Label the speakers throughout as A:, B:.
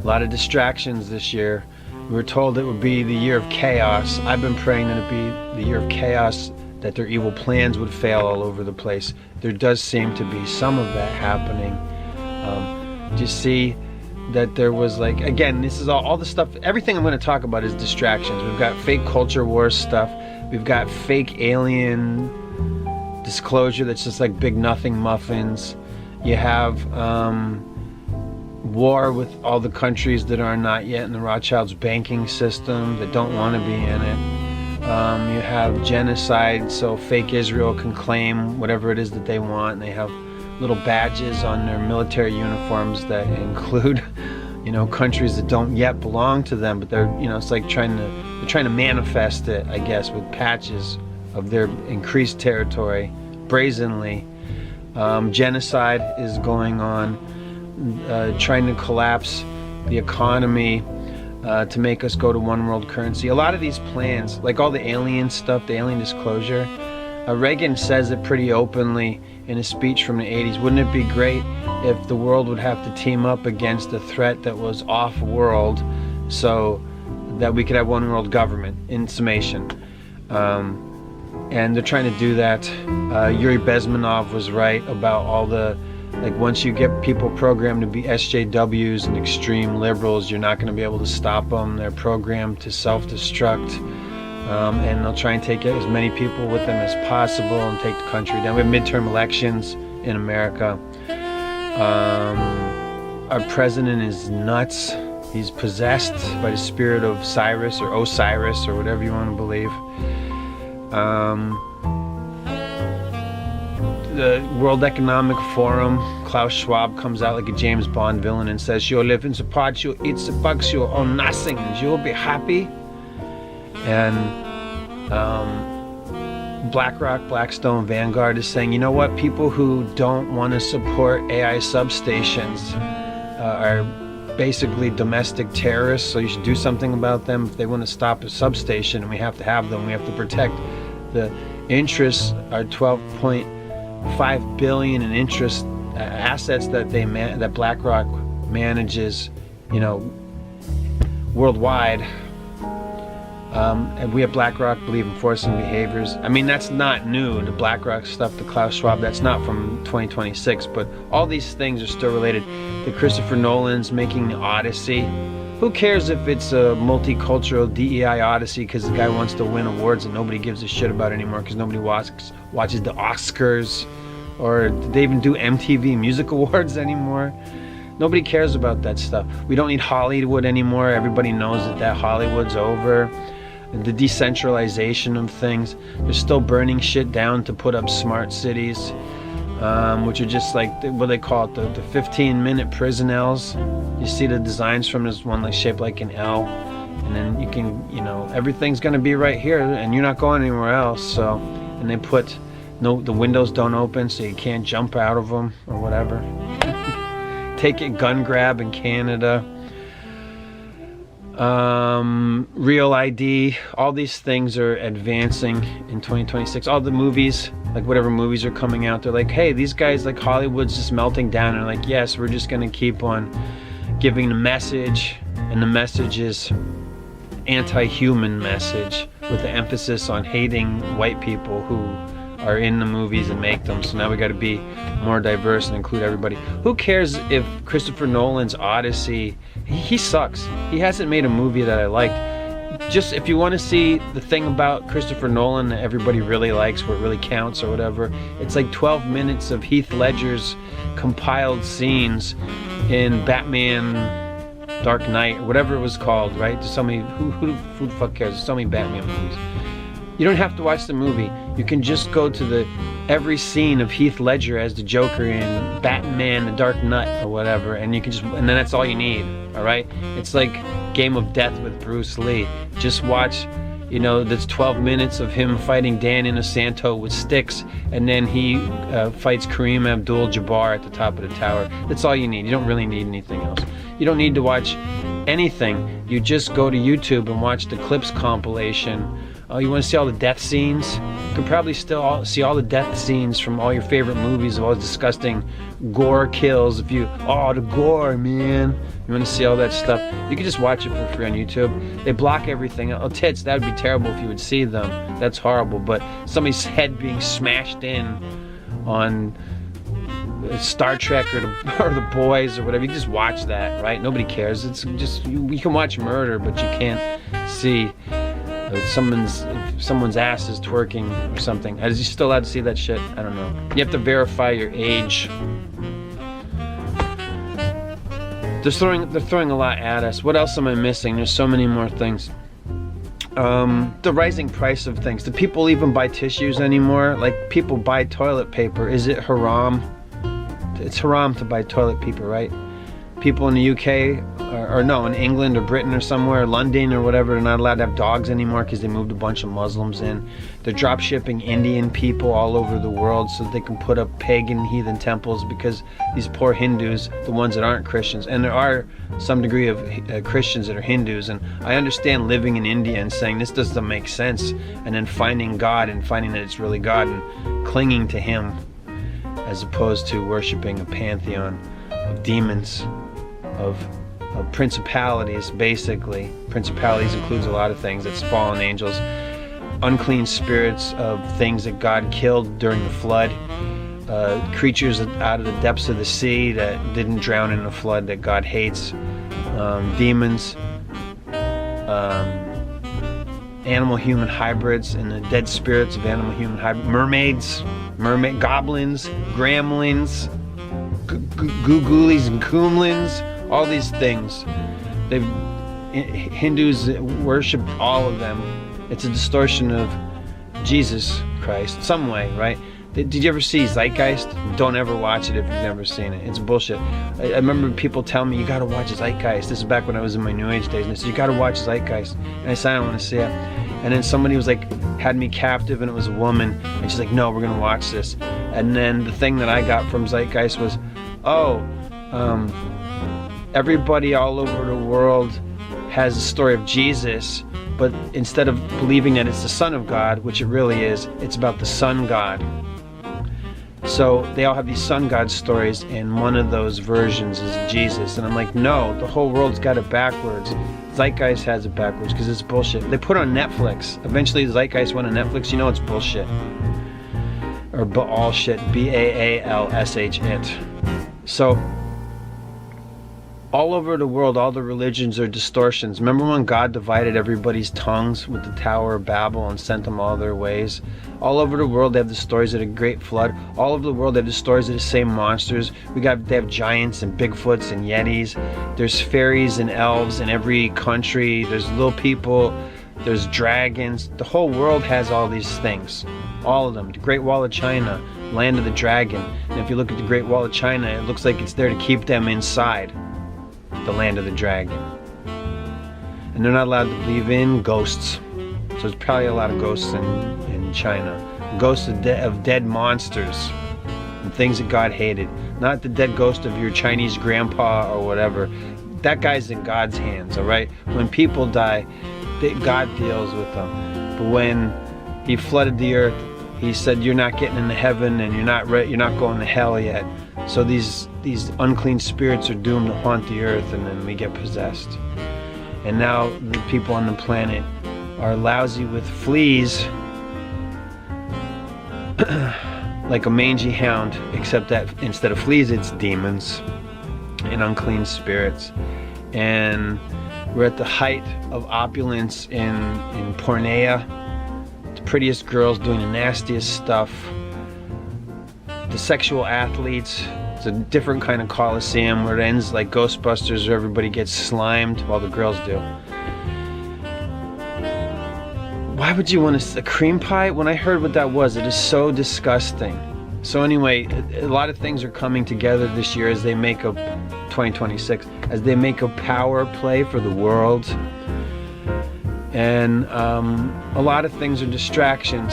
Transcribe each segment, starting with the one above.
A: A lot of distractions this year. We were told it would be the year of chaos. I've been praying that it'd be the year of chaos, that their evil plans would fail all over the place. There does seem to be some of that happening. Do you see that there was like, again, this is all the stuff, everything I'm going to talk about is distractions. We've got fake culture war stuff. We've got fake alien disclosure that's just like big nothing muffins. You have war with all the countries that are not yet in the Rothschild's banking system, that don't want to be in it. You have genocide, so fake Israel can claim whatever it is that they want, and they have little badges on their military uniforms that include, you know, countries that don't yet belong to them, but they're, you know, it's like they're trying to manifest it, I guess, with patches of their increased territory, brazenly. Genocide is going on, trying to collapse the economy to make us go to one world currency. A lot of these plans, like all the alien stuff, the alien disclosure, Reagan says it pretty openly in a speech from the 80s. Wouldn't it be great if the world would have to team up against a threat that was off-world so that we could have one world government, in summation? And they're trying to do that. Yuri Bezmenov was right about all the, like, once you get people programmed to be SJWs and extreme liberals, you're not going to be able to stop them. They're programmed to self-destruct, and they'll try and take as many people with them as possible and take the country down. We have midterm elections in America. Our president is nuts. He's possessed by the spirit of Cyrus or Osiris or whatever you want to believe. The World Economic Forum, Klaus Schwab comes out like a James Bond villain and says, you'll live in the pot, you'll eat the bugs, you'll own nothing, and you'll be happy. And Blackrock, Blackstone, Vanguard is saying, you know what, people who don't want to support AI substations are basically domestic terrorists, so you should do something about them. If they want to stop a substation, and we have to have them, we have to protect the interests, are 12.5 billion in interest assets that that BlackRock manages, you know, worldwide. And we at BlackRock believe in forcing behaviors. I mean, that's not new. The BlackRock stuff, the Klaus Schwab, that's not from 2026, but all these things are still related. The Christopher Nolan's making the Odyssey. Who cares if it's a multicultural DEI Odyssey because the guy wants to win awards and nobody gives a shit about it anymore because nobody watches the Oscars, or do they even do MTV Music Awards anymore? Nobody cares about that stuff. We don't need Hollywood anymore. Everybody knows that Hollywood's over. The decentralization of things. They're still burning shit down to put up smart cities, which are just like, what they call it, the 15-minute prisonels. You see the designs from this one, like shaped like an L, and then you can, you know, everything's gonna be right here, and you're not going anywhere else. So, and they put the windows don't open, so you can't jump out of them or whatever. Take it, gun grab in Canada. Real ID, all these things are advancing in 2026. All the movies, like whatever movies are coming out, they're like, hey, these guys, like Hollywood's just melting down, and like, yes, we're just gonna keep on giving the message, and the message is anti-human message with the emphasis on hating white people who are in the movies and make them. So now we got to be more diverse and include everybody. Who cares if Christopher Nolan's Odyssey, he sucks. He hasn't made a movie that I liked. Just if you want to see the thing about Christopher Nolan that everybody really likes, where it really counts or whatever, it's like 12 minutes of Heath Ledger's compiled scenes in Batman Dark Knight, or whatever it was called, right? There's so many, who the fuck cares? There's so many Batman movies. You don't have to watch the movie. You can just go to every scene of Heath Ledger as the Joker in Batman, The Dark Knight, or whatever, and you can and then that's all you need, all right? It's like Game of Death with Bruce Lee. Just watch, you know, that's 12 minutes of him fighting Dan Inosanto with sticks, and then he fights Kareem Abdul-Jabbar at the top of the tower. That's all you need. You don't really need anything else. You don't need to watch anything. You just go to YouTube and watch the clips compilation Oh, you want to see all the death scenes? You can probably still see all the death scenes from all your favorite movies of all the disgusting gore kills. The gore, man. You want to see all that stuff? You can just watch it for free on YouTube. They block everything. Oh, tits, that would be terrible if you would see them. That's horrible. But somebody's head being smashed in on Star Trek or the Boys or whatever, you can just watch that, right? Nobody cares. It's just, you can watch murder, but you can't see someone's ass is twerking or something. Is you still allowed to see that shit? I don't know. You have to verify your age. They're throwing a lot at us. What else am I missing? There's so many more things. The rising price of things. Do people even buy tissues anymore? Like, people buy toilet paper. Is it haram? It's haram to buy toilet paper, right? People in the UK, in England or Britain or somewhere, London or whatever, they're not allowed to have dogs anymore because they moved a bunch of Muslims in. They're drop shipping Indian people all over the world so they can put up pagan heathen temples, because these poor Hindus, the ones that aren't Christians, and there are some degree of Christians that are Hindus, and I understand living in India and saying this doesn't make sense, and then finding God and finding that it's really God and clinging to Him, as opposed to worshiping a pantheon of demons, of principalities. Basically, principalities includes a lot of things. It's fallen angels, unclean spirits of things that God killed during the flood, creatures out of the depths of the sea that didn't drown in the flood that God hates, demons, animal-human hybrids and the dead spirits of animal-human hybrids, mermaid goblins, gremlins, googlies and coomlins, all these things. Hindus worship all of them. It's a distortion of Jesus Christ, some way, right? Did you ever see Zeitgeist? Don't ever watch it if you've never seen it. It's bullshit. I remember people telling me, you gotta watch Zeitgeist. This is back when I was in my New Age days, and they said, you gotta watch Zeitgeist. And I said, I don't want to see it. And then somebody was like, had me captive, and it was a woman, and she's like, no, we're gonna watch this. And then the thing that I got from Zeitgeist was, everybody all over the world has a story of Jesus, but instead of believing that it's the Son of God, which it really is, it's about the Sun God. So they all have these Sun God stories, and one of those versions is Jesus. And I'm like, no, the whole world's got it backwards. Zeitgeist has it backwards because it's bullshit. They put it on Netflix. Eventually Zeitgeist went on Netflix. You know it's bullshit. Or Baal shit. B-A-A-L-S-H it. So all over the world, all the religions are distortions. Remember when God divided everybody's tongues with the Tower of Babel and sent them all their ways? All over the world, they have the stories of the Great Flood. All over the world, they have the stories of the same monsters. They have giants and Bigfoots and Yetis. There's fairies and elves in every country. There's little people. There's dragons. The whole world has all these things. All of them. The Great Wall of China, Land of the Dragon. And if you look at the Great Wall of China, it looks like it's there to keep them inside the Land of the Dragon. And they're not allowed to believe in ghosts. So there's probably a lot of ghosts in China. Ghosts of dead monsters and things that God hated. Not the dead ghost of your Chinese grandpa or whatever. That guy's in God's hands, all right? When people die, God deals with them. But when He flooded the earth, He said, you're not getting into heaven and you're not going to hell yet. So these unclean spirits are doomed to haunt the earth, and then we get possessed. And now the people on the planet are lousy with fleas, like a mangy hound, except that instead of fleas, it's demons and unclean spirits. And we're at the height of opulence in Pornea. The prettiest girls doing the nastiest stuff. The sexual athletes. It's a different kind of coliseum where it ends like Ghostbusters, where everybody gets slimed while the girls do. Why would you want a cream pie? When I heard what that was, it is so disgusting. So anyway, a lot of things are coming together this year as they make a 2026, as they make a power play for the world. And a lot of things are distractions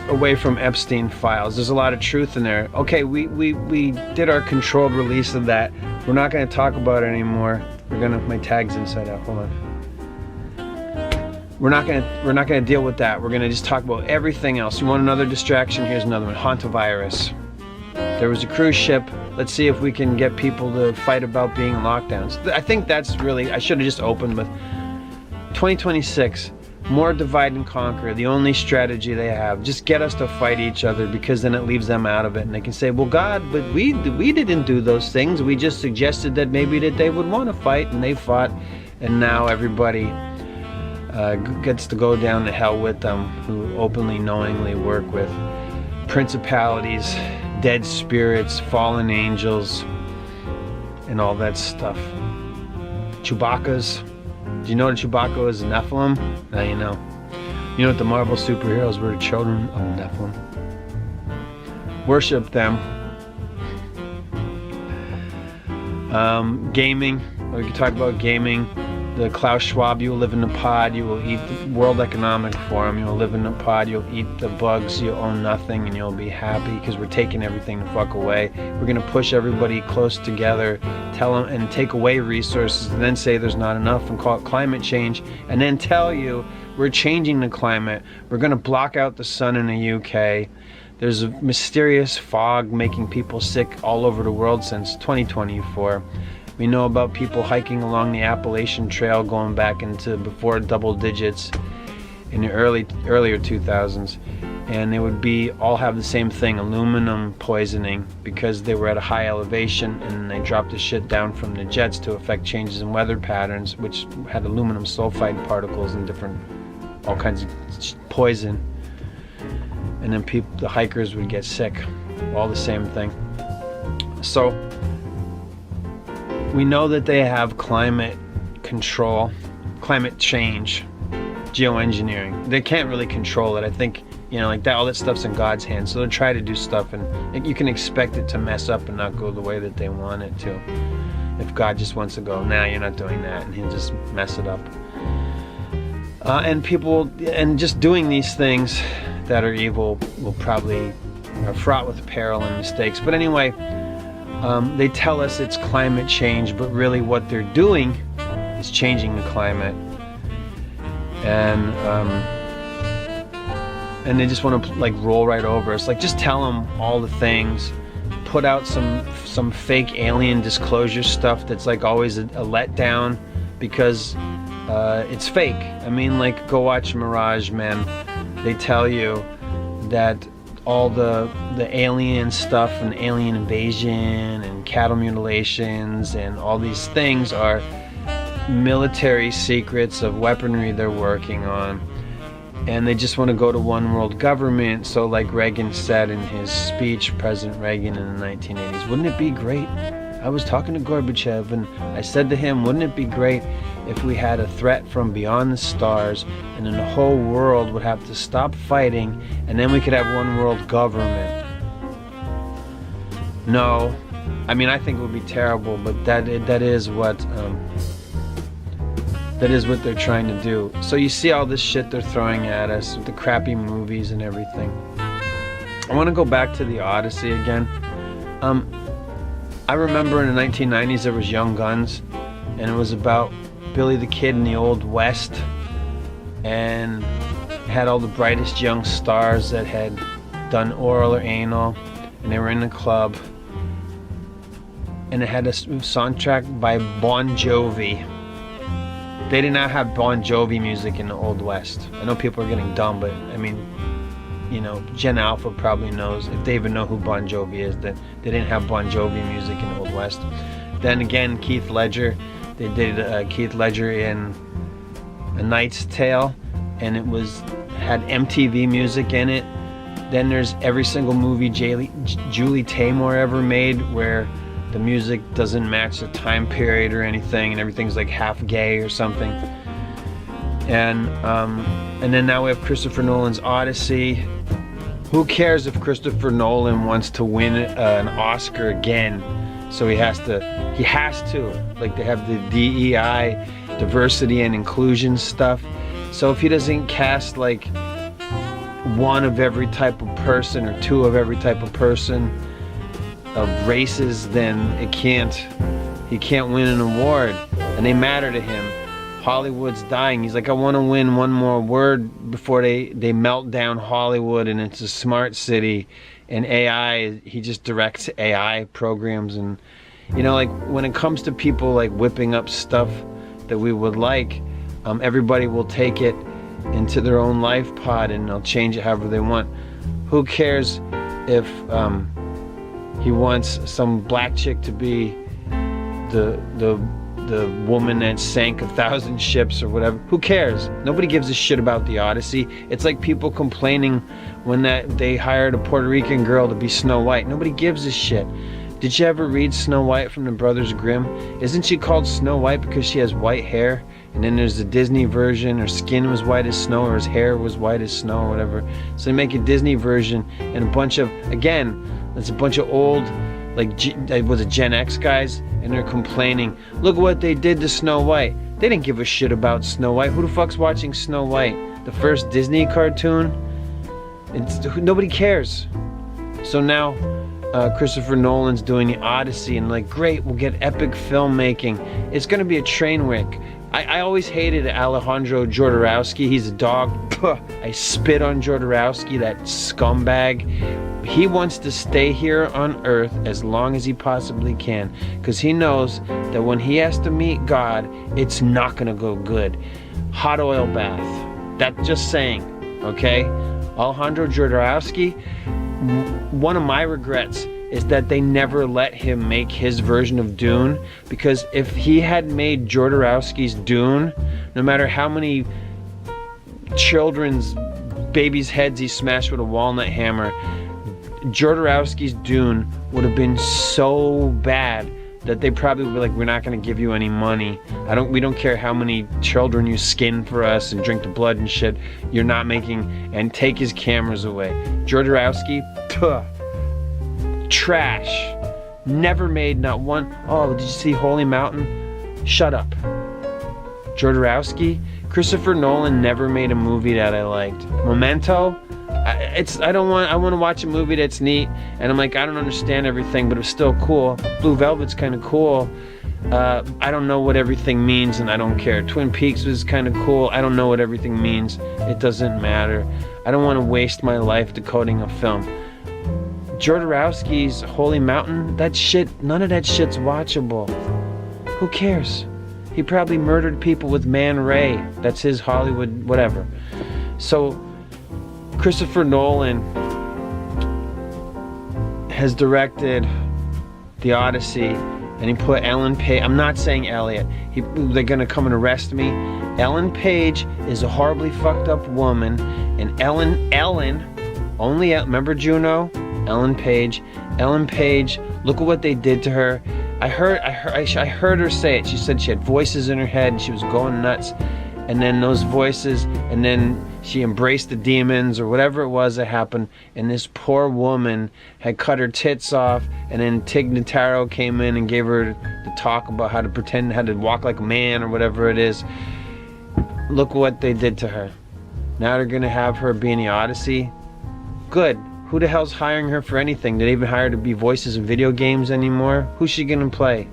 A: away from Epstein files. There's a lot of truth in there. Okay, we did our controlled release of that. We're not going to talk about it anymore. My tag's inside out. Hold on. we're not gonna deal with that. We're gonna just talk about everything else. You want another distraction? Here's another one. Hantavirus. There was a cruise ship. Let's see if we can get people to fight about being in lockdowns. I think that's really, I should have just opened with 2026. More divide and conquer. The only strategy they have. Just get us to fight each other, because then it leaves them out of it, and they can say, well, God, but we didn't do those things. We just suggested that maybe that they would want to fight, and they fought, and now everybody gets to go down to hell with them, who openly, knowingly work with principalities, dead spirits, fallen angels, and all that stuff. Chewbacca's. Do you know that Chewbacca is a Nephilim? Now you know. You know what the Marvel superheroes were? Children of Nephilim. Worship them. Gaming. We can talk about gaming. The Klaus Schwab, you will live in the pod, you will eat the World Economic Forum, you will live in the pod, you'll eat the bugs, you'll own nothing, and you'll be happy because we're taking everything the fuck away. We're going to push everybody close together, tell them, and take away resources, and then say there's not enough and call it climate change, and then tell you we're changing the climate. We're going to block out the sun in the UK. There's a mysterious fog making people sick all over the world since 2024. We know about people hiking along the Appalachian Trail going back into before double digits in the earlier 2000s, and they would all have the same thing, aluminum poisoning, because they were at a high elevation and they dropped the shit down from the jets to affect changes in weather patterns, which had aluminum sulfide particles and all kinds of poison, and then the hikers would get sick, all the same thing. So we know that they have climate control, climate change, geoengineering. They can't really control it. I think, like that, all that stuff's in God's hands. So they'll try to do stuff, and you can expect it to mess up and not go the way that they want it to. If God just wants to go, nah, you're not doing that, and he'll just mess it up. And just doing these things that are evil will probably are fraught with peril and mistakes. But anyway, they tell us it's climate change, but really what they're doing is changing the climate, and they just want to roll right over us. Just tell them all the things, put out some fake alien disclosure stuff that's always a letdown, because it's fake. I mean, go watch Mirage, man. They tell you that all the alien stuff and alien invasion and cattle mutilations and all these things are military secrets of weaponry they're working on, and they just want to go to one world government. So like Reagan said in his speech, President Reagan in the 1980s, wouldn't it be great? I was talking to Gorbachev and I said to him, wouldn't it be great if we had a threat from beyond the stars, and then the whole world would have to stop fighting, and then we could have one world government? No, I mean, I think it would be terrible, but that is what they're trying to do. So you see all this shit they're throwing at us with the crappy movies and everything. I want to go back to the Odyssey again. I remember in the 1990s there was Young Guns, and it was about Billy the Kid in the Old West, and had all the brightest young stars that had done oral or anal, and they were in the club, and it had a soundtrack by Bon Jovi. They did not have Bon Jovi music in the Old West. I know people are getting dumb, but I mean, Gen Alpha probably knows, if they even know who Bon Jovi is, that they didn't have Bon Jovi music in the Old West. Then again, Keith Ledger, they did Keith Ledger in A Knight's Tale, and it had MTV music in it. Then there's every single movie Julie Taymor ever made where the music doesn't match the time period or anything, and everything's half gay or something. And then now we have Christopher Nolan's Odyssey. Who cares if Christopher Nolan wants to win an Oscar again? So he has to. They have the DEI, diversity and inclusion stuff. So if he doesn't cast one of every type of person or two of every type of person of races, then he can't win an award, and they matter to him. Hollywood's dying. He's like, I want to win one more word before they melt down Hollywood and it's a smart city. And AI, he just directs AI programs. And, you know, like when it comes to people like whipping up stuff that we would like, everybody will take it into their own life pod and they'll change it however they want. Who cares if he wants some black chick to be the woman that sank 1,000 ships or whatever? Who cares? Nobody gives a shit about the Odyssey. It's like people complaining when they hired a Puerto Rican girl to be Snow White. Nobody gives a shit. Did you ever read Snow White from the Brothers Grimm? Isn't she called Snow White because she has white hair? And then there's the Disney version, her skin was white as snow, or his hair was white as snow, or whatever. So they make a Disney version, and a bunch of, again, it's a bunch of old, like, was it Gen X guys? And they're complaining, look what they did to Snow White. They didn't give a shit about Snow White. Who the fuck's watching Snow White? The first Disney cartoon? Nobody cares. So now Christopher Nolan's doing the Odyssey, and like, great, we'll get epic filmmaking. It's gonna be a train wreck. I always hated Alejandro Jodorowsky. He's a dog. I spit on Jodorowsky, that scumbag. He wants to stay here on Earth as long as he possibly can, because he knows that when he has to meet God, it's not gonna go good. Hot oil bath. That's just saying, okay? Alejandro Jodorowsky, one of my regrets is that they never let him make his version of Dune, because if he had made Jodorowsky's Dune, no matter how many children's babies' heads he smashed with a walnut hammer, Jodorowsky's Dune would have been so bad that they probably would be like, we're not going to give you any money. We don't care how many children you skin for us and drink the blood and shit. You're not making, and take his cameras away. Jodorowsky, trash. Never made not one. Oh, did you see Holy Mountain? Shut up. Jodorowsky. Christopher Nolan never made a movie that I liked. Memento. I want to watch a movie that's neat, and I'm like, I don't understand everything, but it was still cool. Blue Velvet's kind of cool. I don't know what everything means, and I don't care. Twin Peaks was kind of cool. I don't know what everything means. It doesn't matter. I don't want to waste my life decoding a film. Jodorowsky's Holy Mountain, that shit, none of that shit's watchable. Who cares? He probably murdered people with Man Ray. That's his Hollywood, whatever. So, Christopher Nolan has directed the Odyssey, and he put Ellen Page. I'm not saying Elliot. They're gonna come and arrest me. Ellen Page is a horribly fucked up woman, and Ellen, remember Juno? Ellen Page, look at what they did to her. I heard her say it. She said she had voices in her head and she was going nuts. And then those voices, and then she embraced the demons or whatever it was that happened. And this poor woman had cut her tits off, and then Tig Notaro came in and gave her the talk about how to walk like a man or whatever it is. Look what they did to her. Now they're gonna have her be in the Odyssey. Good. Who the hell's hiring her for anything? Did they even hire her to be voices in video games anymore? Who's she gonna play?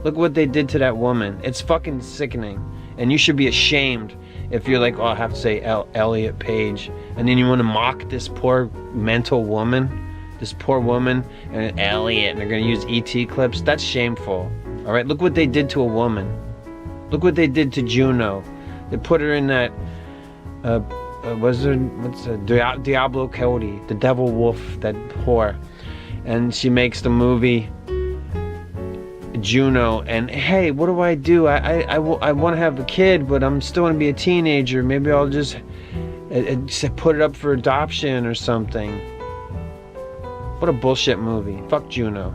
A: Look what they did to that woman. It's fucking sickening. And you should be ashamed if you're like, oh, I have to say Elliot Page. And then you want to mock this poor mental woman. This poor woman and Elliot. And they're gonna use ET clips. That's shameful. Alright, look what they did to a woman. Look what they did to Juno. They put her in that Diablo Cody, the devil wolf, that whore, and she makes the movie Juno. And hey, what do? I want to have a kid, but I'm still going to be a teenager. Maybe I'll just put it up for adoption or something. What a bullshit movie. Fuck Juno.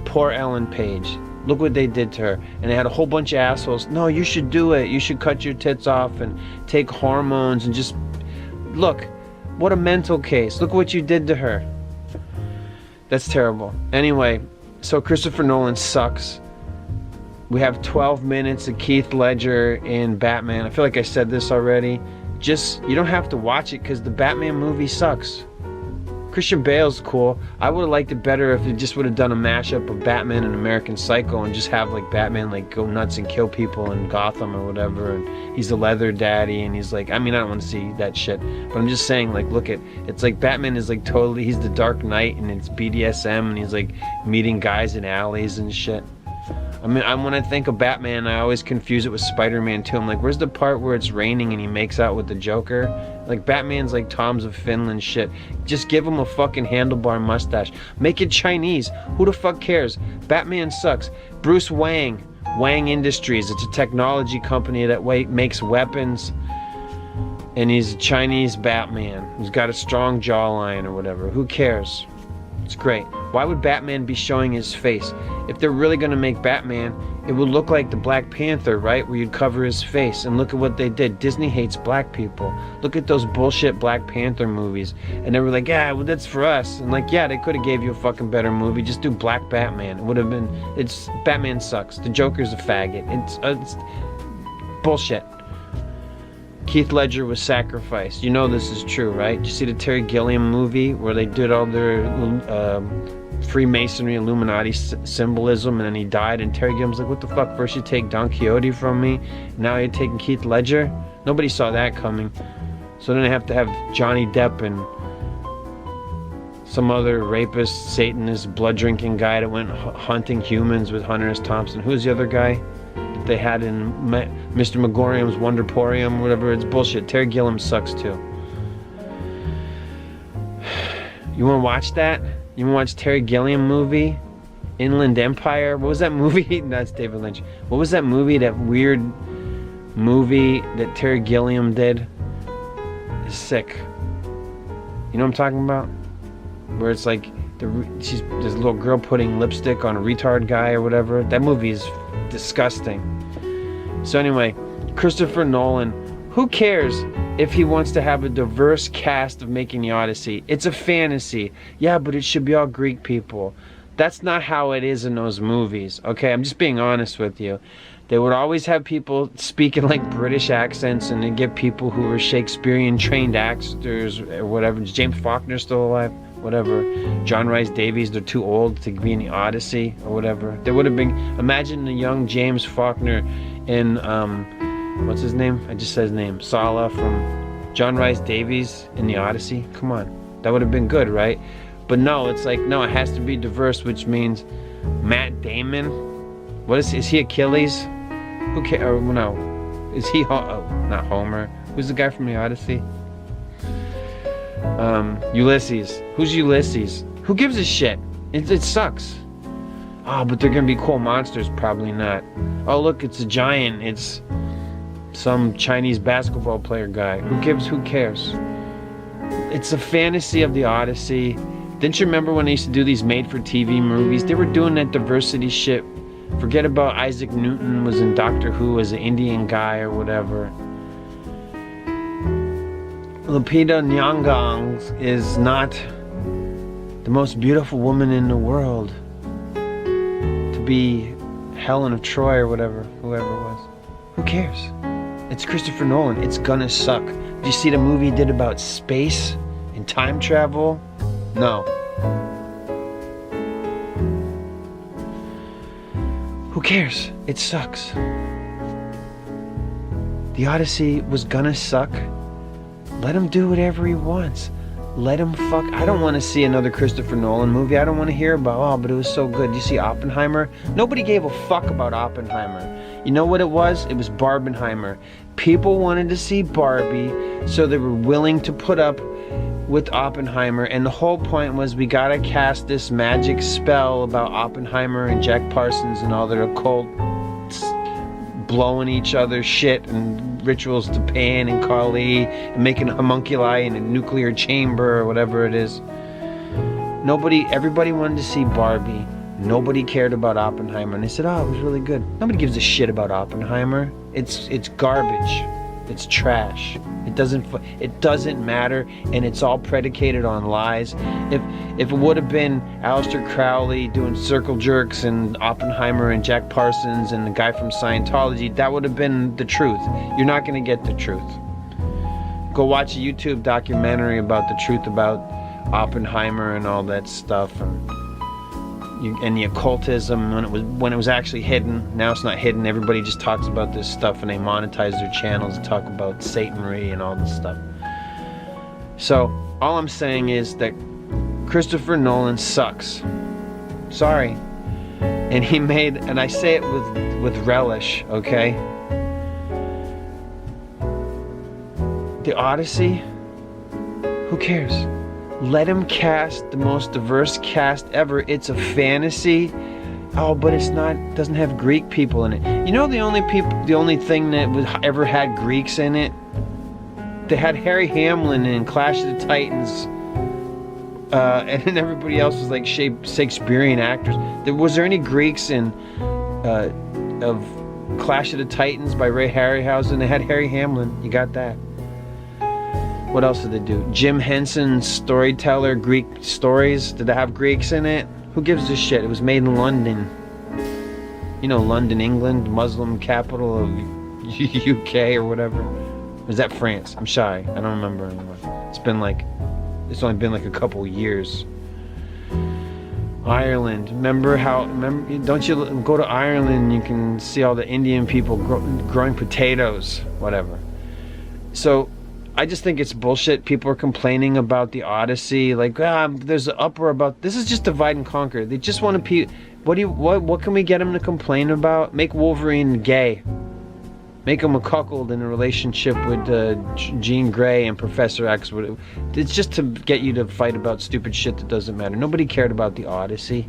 A: Poor Ellen Page. Look what they did to her. And they had a whole bunch of assholes. No, you should do it. You should cut your tits off and take hormones and just... Look, what a mental case. Look what you did to her. That's terrible. Anyway, so Christopher Nolan sucks. We have 12 minutes of Keith Ledger in Batman. I feel like I said this already. You don't have to watch it because the Batman movie sucks. Christian Bale's cool. I would have liked it better if it just would have done a mashup of Batman and American Psycho and just have like Batman like go nuts and kill people in Gotham or whatever, and he's a leather daddy and he's like, I mean, I don't want to see that shit, but I'm just saying, like, look at, it's like Batman is like totally, he's the Dark Knight and it's BDSM and he's like meeting guys in alleys and shit. I mean, when I think of Batman, I always confuse it with Spider-Man too. I'm like, where's the part where it's raining and he makes out with the Joker? Like, Batman's like Tom's of Finland shit. Just give him a fucking handlebar mustache. Make it Chinese. Who the fuck cares? Batman sucks. Bruce Wang Industries. It's a technology company that makes weapons. And he's a Chinese Batman. He's got a strong jawline or whatever. Who cares? It's great. Why would Batman be showing his face? If they're really going to make Batman, it would look like the Black Panther, right? Where you'd cover his face. And look at what they did. Disney hates black people. Look at those bullshit Black Panther movies. And they were like, yeah, well, that's for us. And like, yeah, they could have gave you a fucking better movie. Just do Black Batman. It would have been, Batman sucks. The Joker's a faggot. It's bullshit. Keith Ledger was sacrificed. You know this is true, right? Did you see the Terry Gilliam movie where they did all their Freemasonry, Illuminati symbolism, and then he died, and Terry Gilliam's like, what the fuck, first you take Don Quixote from me, now you're taking Keith Ledger? Nobody saw that coming. So then they have to have Johnny Depp and some other rapist, Satanist, blood-drinking guy that went hunting humans with Hunter S. Thompson. Who's the other guy that they had in Mr. Megorium's Wonderporium, whatever? It's bullshit. Terry Gilliam sucks too. You want to watch that? You want to watch Terry Gilliam movie? Inland Empire? What was that movie? That's David Lynch. What was that movie, that weird movie that Terry Gilliam did? It's sick. You know what I'm talking about? Where it's like, there's a little girl putting lipstick on a retard guy or whatever. That movie is disgusting. So anyway, Christopher Nolan, who cares if he wants to have a diverse cast of making the Odyssey? It's a fantasy. Yeah, but it should be all Greek people. That's not how it is in those movies, okay? I'm just being honest with you. They would always have people speaking like British accents, and then get people who were Shakespearean trained actors or whatever. Is James Faulkner still alive? Whatever. John Rhys Davies, they're too old to be in the Odyssey or whatever. There would have been, imagine the young James Faulkner in, what's his name? I just said his name. Sala from John Rhys Davies in the Odyssey. Come on. That would have been good, right? But no, it's like, no, it has to be diverse, which means Matt Damon. What is he Achilles? Who cares? Or no. Is he, not Homer. Who's the guy from the Odyssey? Ulysses. Who's Ulysses? Who gives a shit? It sucks. Oh, but they're gonna be cool monsters. Probably not. Oh, look, it's a giant. It's some Chinese basketball player guy. Who cares? It's a fantasy of the Odyssey. Didn't you remember when they used to do these made-for-TV movies? They were doing that diversity shit. Forget about Isaac Newton was in Doctor Who as an Indian guy or whatever. Lupita Nyong'o is not the most beautiful woman in the world to be Helen of Troy or whatever, whoever it was. Who cares? It's Christopher Nolan. It's gonna suck. Did you see the movie he did about space and time travel? No. Who cares? It sucks. The Odyssey was gonna suck. Let him do whatever he wants. Let him fuck. I don't want to see another Christopher Nolan movie. I don't want to hear about, oh, but it was so good. Did you see Oppenheimer? Nobody gave a fuck about Oppenheimer. You know what it was? It was Barbenheimer. People wanted to see Barbie, so they were willing to put up with Oppenheimer, and the whole point was we gotta cast this magic spell about Oppenheimer and Jack Parsons and all their occult blowing each other shit and rituals to Pan and Kali and making a homunculi in a nuclear chamber or whatever it is. Everybody wanted to see Barbie. Nobody cared about Oppenheimer, and they said, oh, it was really good. Nobody gives a shit about Oppenheimer. It's garbage. It's trash. It doesn't matter, and it's all predicated on lies. If it would have been Aleister Crowley doing circle jerks and Oppenheimer and Jack Parsons and the guy from Scientology, that would have been the truth. You're not going to get the truth. Go watch a YouTube documentary about the truth about Oppenheimer and all that stuff, and the occultism when it was actually hidden. Now it's not hidden. Everybody just talks about this stuff and they monetize their channels and talk about Satanry and all this stuff. So all I'm saying is that Christopher Nolan sucks. Sorry. And he made, and I say it with relish, okay? The Odyssey, who cares? Let him cast the most diverse cast ever. It's a fantasy. Oh, but it's not, doesn't have Greek people in it. You know the only thing that ever had Greeks in it? They had Harry Hamlin in Clash of the Titans. And then everybody else was like Shakespearean actors. Was there any Greeks in of Clash of the Titans by Ray Harryhausen? They had Harry Hamlin. You got that. What else did they do? Jim Henson's Storyteller, Greek Stories. Did they have Greeks in it? Who gives a shit? It was made in London. You know, London, England, Muslim capital of UK or whatever. Or is that France? I'm shy. I don't remember anymore. It's only been like a couple years. Ireland. Remember, don't you go to Ireland and you can see all the Indian people growing potatoes, whatever. So I just think it's bullshit. People are complaining about the Odyssey, like there's an uproar about this. Is just divide and conquer. They just want to what can we get them to complain about? Make Wolverine gay. Make him a cuckold in a relationship with Jean Grey and Professor X. It's just to get you to fight about stupid shit that doesn't matter. Nobody cared about the Odyssey.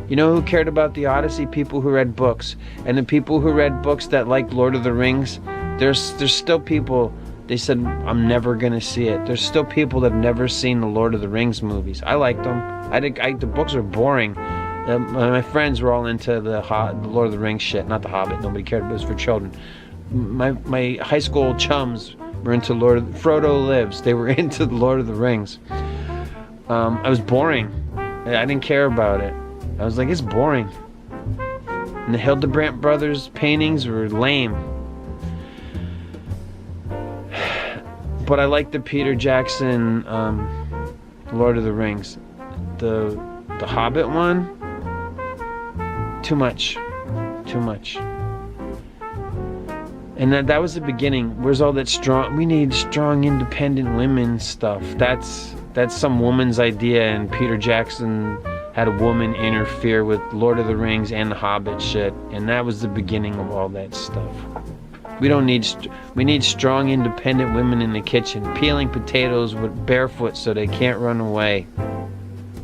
A: You know who cared about the Odyssey? People who read books. And the people who read books that like Lord of the Rings, there's still people, they said, I'm never going to see it. There's still people that have never seen the Lord of the Rings movies. I liked them. The books are boring. My friends were all into the Lord of the Rings shit, not the Hobbit. Nobody cared, but it was for children. My high school chums were into Frodo Lives. They were into the Lord of the Rings. I was boring. I didn't care about it. I was like, it's boring. And the Hildebrandt brothers paintings were lame. But I like the Peter Jackson Lord of the Rings. The Hobbit one, too much. And that was the beginning. Where's all that we need strong independent women stuff. That's some woman's idea, and Peter Jackson had a woman interfere with Lord of the Rings and the Hobbit shit, and that was the beginning of all that stuff. We need strong independent women in the kitchen, peeling potatoes with barefoot so they can't run away.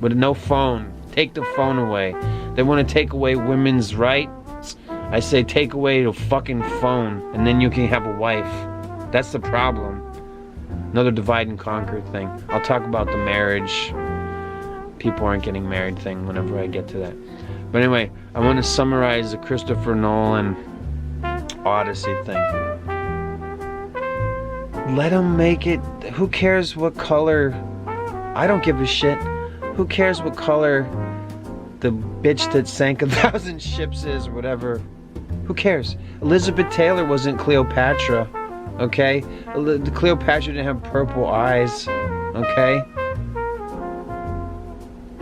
A: With no phone. Take the phone away. They want to take away women's rights. I say take away the fucking phone, and then you can have a wife. That's the problem. Another divide and conquer thing. I'll talk about the marriage, people aren't getting married thing whenever I get to that. But anyway, I want to summarize the Christopher Nolan Odyssey thing. Let him make it. Who cares what color? I don't give a shit. Who cares what color the bitch that sank 1,000 ships is, or whatever? Who cares? Elizabeth Taylor wasn't Cleopatra, okay? The Cleopatra didn't have purple eyes, okay?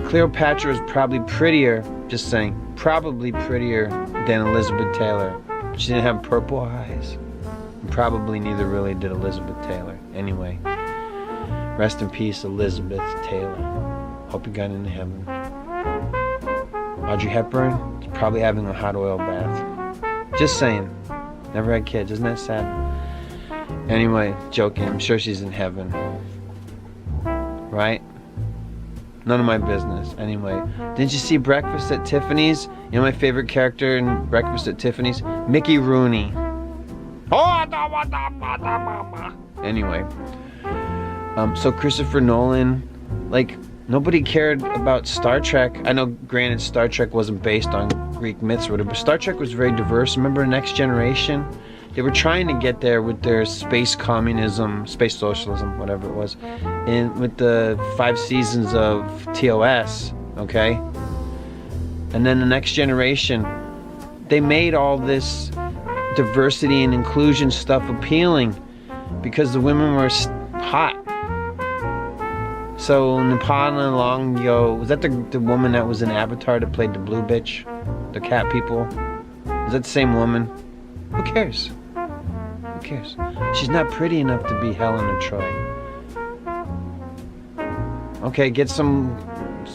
A: Cleopatra was probably prettier, just saying, probably prettier than Elizabeth Taylor. She didn't have purple eyes. And probably neither really did Elizabeth Taylor. Anyway, rest in peace, Elizabeth Taylor. Hope you got into heaven. Audrey Hepburn is probably having a hot oil bath. Just saying. Never had kids. Isn't that sad? Anyway, joking. I'm sure she's in heaven. Right? None of my business. Anyway, didn't you see Breakfast at Tiffany's? You know my favorite character in Breakfast at Tiffany's? Mickey Rooney. Anyway. So Christopher Nolan, like, nobody cared about Star Trek. I know, granted, Star Trek wasn't based on Greek myths or whatever, but Star Trek was very diverse. Remember Next Generation? They were trying to get there with their space communism, space socialism, whatever it was, and with the 5 seasons of TOS, okay? And then the Next Generation, they made all this diversity and inclusion stuff appealing because the women were hot. So Nipana Longyo, was that the woman that was in Avatar that played the blue bitch? The cat people? Is that the same woman? Who cares? Who cares? She's not pretty enough to be Helen of Troy. Okay, get some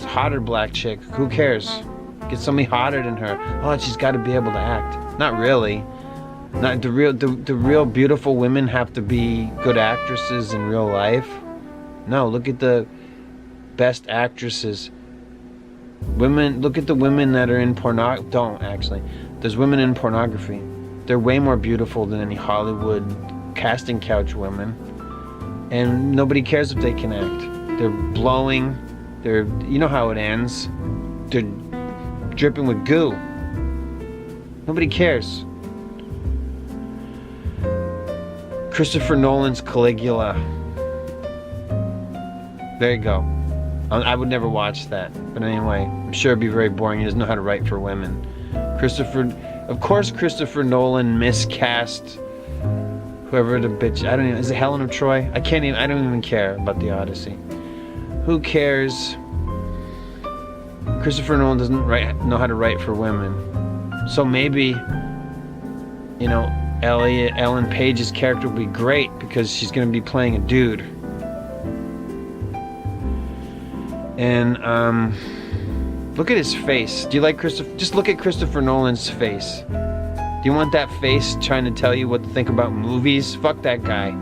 A: hotter black chick. Who cares? Get somebody hotter than her. Oh, she's got to be able to act. Not really. Not the real beautiful women have to be good actresses in real life. No, look at the best actresses. Women, look at the women that are in don't actually. There's women in pornography. They're way more beautiful than any Hollywood casting couch women. And nobody cares if they can act. They're blowing. You know how it ends. They're dripping with goo. Nobody cares. Christopher Nolan's Caligula. There you go. I would never watch that. But anyway, I'm sure it'd be very boring. He doesn't know how to write for women. Of course Christopher Nolan miscast whoever the bitch, I don't even, is it Helen of Troy? I don't even care about the Odyssey. Who cares? Christopher Nolan doesn't know how to write for women. So maybe, you know, Ellen Page's character will be great because she's going to be playing a dude. And look at his face. Do you like just look at Christopher Nolan's face. Do you want that face trying to tell you what to think about movies? Fuck that guy.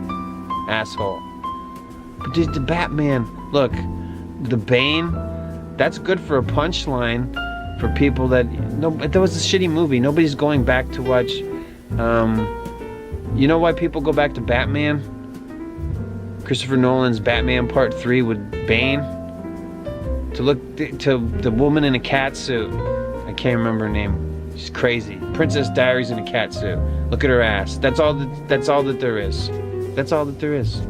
A: Asshole. But dude, the Batman, look, the Bane, that's good for a punchline for people that was a shitty movie. Nobody's going back to watch. You know why people go back to Batman? Christopher Nolan's Batman Part 3 with Bane? To look to the woman in a cat suit. I can't remember her name. She's crazy. Princess Diaries in a cat suit. Look at her ass. That's all that there is. That's all that there is.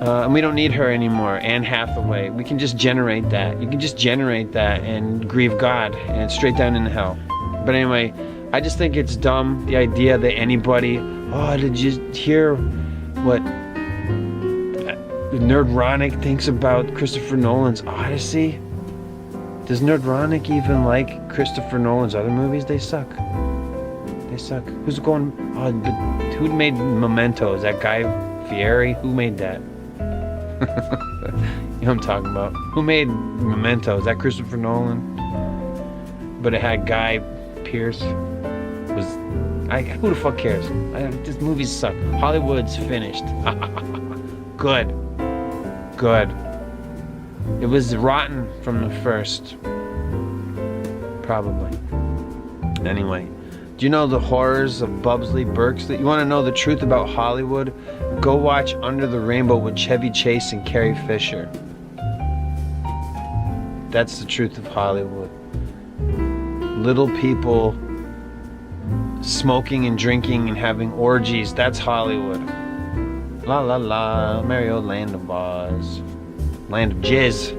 A: And we don't need her anymore. Anne Hathaway. We can just generate that. You can just generate that and grieve God and straight down into hell. But anyway, I just think it's dumb, the idea that anybody, oh, did you hear what Nerdronic thinks about Christopher Nolan's Odyssey? Does Nerdronic even like Christopher Nolan's other movies? They suck. They suck. Who's going, oh, but who made Memento? Is that Guy Fieri? Who made that? You know what I'm talking about. Who made Memento? Is that Christopher Nolan? But it had Guy Pearce. Who the fuck cares? These movies suck. Hollywood's finished. Good. It was rotten from the first. Probably. Anyway, do you know the horrors of Bubsley Berksley? You want to know the truth about Hollywood? Go watch Under the Rainbow with Chevy Chase and Carrie Fisher. That's the truth of Hollywood. Little people smoking and drinking and having orgies. That's Hollywood. La la la, merry old land of Oz. Land of jizz.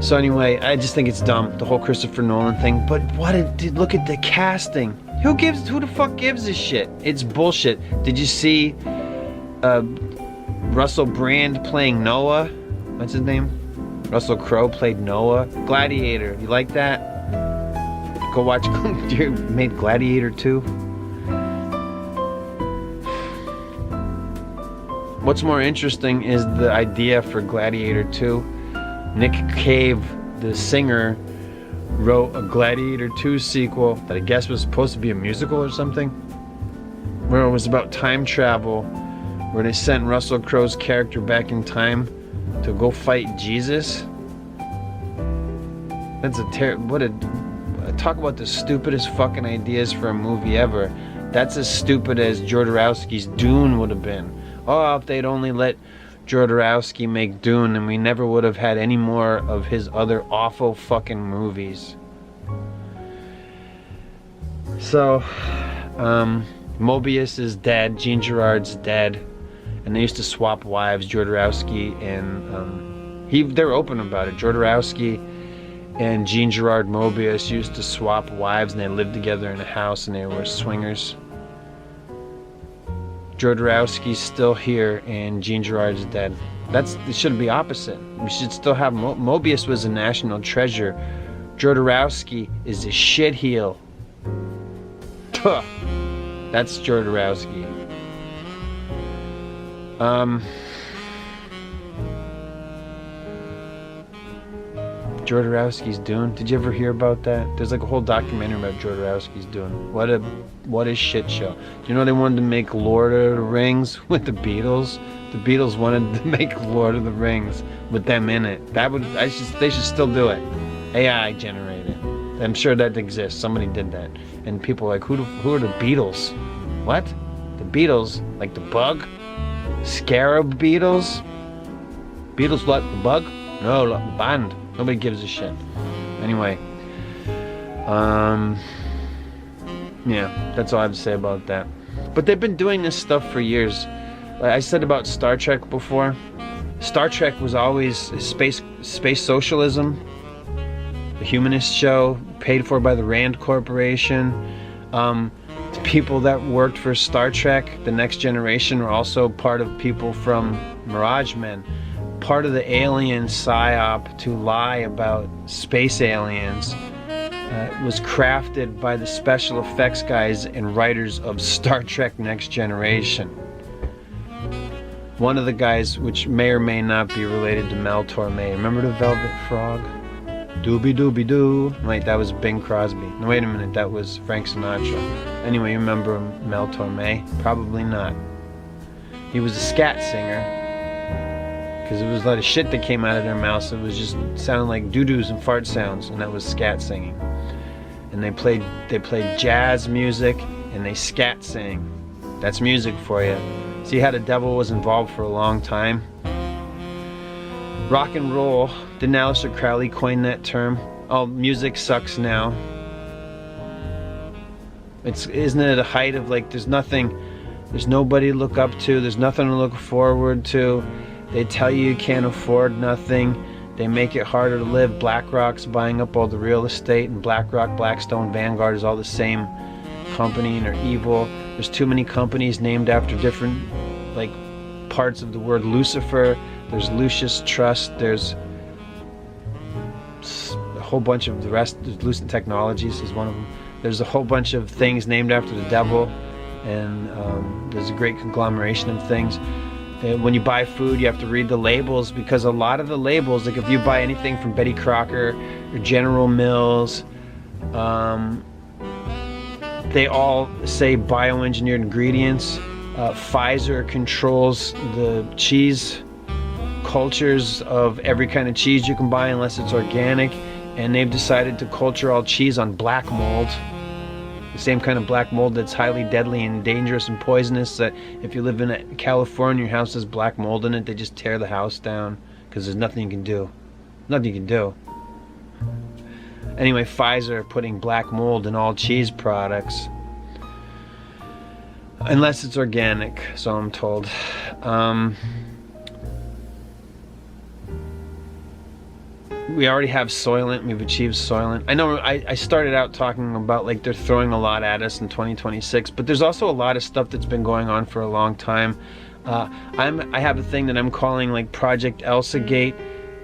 A: So anyway, I just think it's dumb, the whole Christopher Nolan thing. But look at the casting. Who the fuck gives a shit? It's bullshit. Did you see Russell Brand playing Noah? What's his name? Russell Crowe played Noah. Gladiator. You like that? Go watch. You made Gladiator 2. What's more interesting is the idea for Gladiator 2. Nick Cave, the singer, wrote a Gladiator 2 sequel that I guess was supposed to be a musical or something, where it was about time travel, where they sent Russell Crowe's character back in time to go fight Jesus. That's talk about the stupidest fucking ideas for a movie ever. That's as stupid as Jodorowsky's Dune would have been. Oh, if they'd only let Jodorowsky make Dune, and we never would have had any more of his other awful fucking movies. So, Mobius is dead, Jean Girard's dead, and they used to swap wives, Jodorowsky and, they're open about it. Jodorowsky and Jean Girard Mobius used to swap wives, and they lived together in a house, and they were swingers. Jodorowsky's still here and Gene Gerard's dead. It should be opposite. We should still have Mobius was a national treasure. Jodorowsky is a shitheel. That's Jodorowsky. Jodorowsky's Dune. Did you ever hear about that? There's like a whole documentary about Jodorowsky's Dune. What a shit show. Do you know they wanted to make Lord of the Rings with the Beatles? The Beatles wanted to make Lord of the Rings with them in it. They should still do it. AI generated. I'm sure that exists. Somebody did that. And people are like, who are the Beatles? What? The Beatles? Like the bug? Scarab Beatles? Beatles what? The bug? No, the band. Nobody gives a shit. Anyway. Yeah, that's all I have to say about that. But they've been doing this stuff for years. Like I said about Star Trek before. Star Trek was always space socialism. The humanist show, paid for by the Rand Corporation. The people that worked for Star Trek, The Next Generation, were also part of people from Mirage Men. Part of the alien psyop to lie about space aliens was crafted by the special effects guys and writers of Star Trek Next Generation. One of the guys, which may or may not be related to Mel Torme. Remember the Velvet Frog? Doobie doobie doo. Wait, that was Bing Crosby. No, wait a minute, that was Frank Sinatra. Anyway, you remember Mel Torme? Probably not. He was a scat singer. Because there was a lot of shit that came out of their mouths. It was just sounded like doo-doos and fart sounds, and that was scat singing. And they played jazz music, and they scat sang. That's music for you. See how the devil was involved for a long time? Rock and roll. Didn't Aleister Crowley coin that term? Oh, music sucks now. Isn't it a height of like there's nobody to look up to, there's nothing to look forward to. They tell you can't afford nothing. They make it harder to live. Blackrock's buying up all the real estate, and Blackrock, Blackstone, Vanguard is all the same company and are evil. There's too many companies named after different like parts of the word Lucifer. There's Lucius Trust. There's a whole bunch of the rest. There's Lucent Technologies is one of them. There's a whole bunch of things named after the devil, and there's a great conglomeration of things. When you buy food, you have to read the labels, because a lot of the labels, like if you buy anything from Betty Crocker or General Mills, they all say bioengineered ingredients. Pfizer controls the cheese cultures of every kind of cheese you can buy unless it's organic, and they've decided to culture all cheese on black mold. The same kind of black mold that's highly deadly and dangerous and poisonous, that if you live in California, your house has black mold in it, they just tear the house down because there's nothing you can do. Nothing you can do. Anyway, Pfizer putting black mold in all cheese products. Unless it's organic, so I'm told. We already have Soylent. We've achieved Soylent. I know I started out talking about like they're throwing a lot at us in 2026, but there's also a lot of stuff that's been going on for a long time. I have a thing that I'm calling like Project Elsagate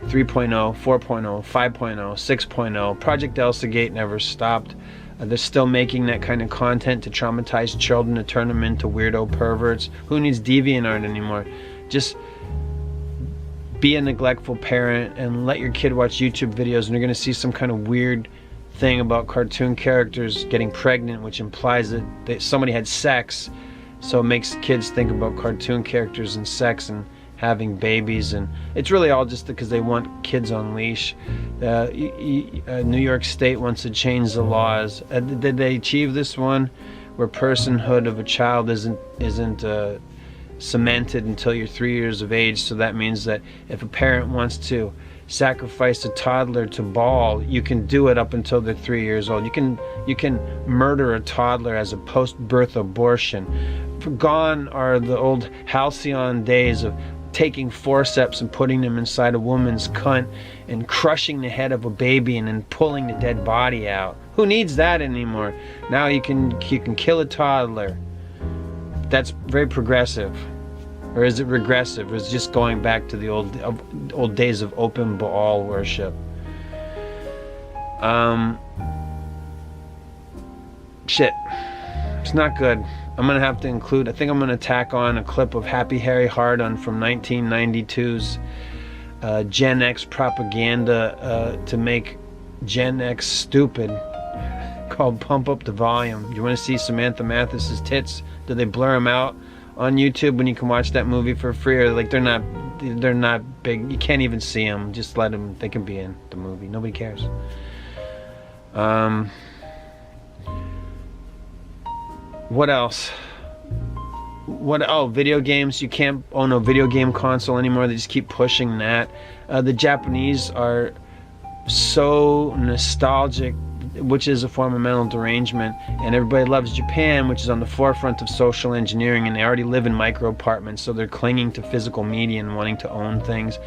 A: 3.0, 4.0, 5.0, 6.0. Project Elsagate never stopped. They're still making that kind of content to traumatize children, to turn them into weirdo perverts. Who needs DeviantArt anymore? Just be a neglectful parent and let your kid watch YouTube videos, and you're going to see some kind of weird thing about cartoon characters getting pregnant, which implies that somebody had sex. So it makes kids think about cartoon characters and sex and having babies, and it's really all just because they want kids on leash. New York State wants to change the laws. Did they achieve this one, where personhood of a child isn't cemented until you're 3 years of age? So that means that if a parent wants to sacrifice a toddler to ball, you can do it up until they're 3 years old. You can murder a toddler as a post-birth abortion. Gone are the old halcyon days of taking forceps and putting them inside a woman's cunt and crushing the head of a baby and then pulling the dead body out. Who needs that anymore? Now you can kill a toddler. That's very progressive. Or is it regressive? Or is it just going back to the old days of open Baal worship? Shit. It's not good. I'm gonna have to include, I think I'm gonna tack on a clip of Happy Harry Hardon from 1992's Gen X propaganda to make Gen X stupid, called Pump Up the Volume. You wanna see Samantha Mathis's tits? Do they blur them out on YouTube when you can watch that movie for free? Or like they're not big, you can't even see them. Just let them, they can be in the movie, nobody cares. What else? Video games. You can't own a video game console anymore. They just keep pushing that. The Japanese are so nostalgic, which is a form of mental derangement, and everybody loves Japan, which is on the forefront of social engineering, and they already live in micro apartments, so they're clinging to physical media and wanting to own things.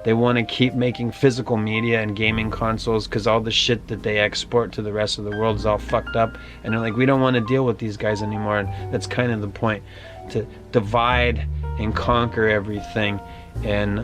A: They want to keep making physical media and gaming consoles because all the shit that they export to the rest of the world is all fucked up, and they're like, we don't want to deal with these guys anymore. And that's kind of the point, to divide and conquer everything. And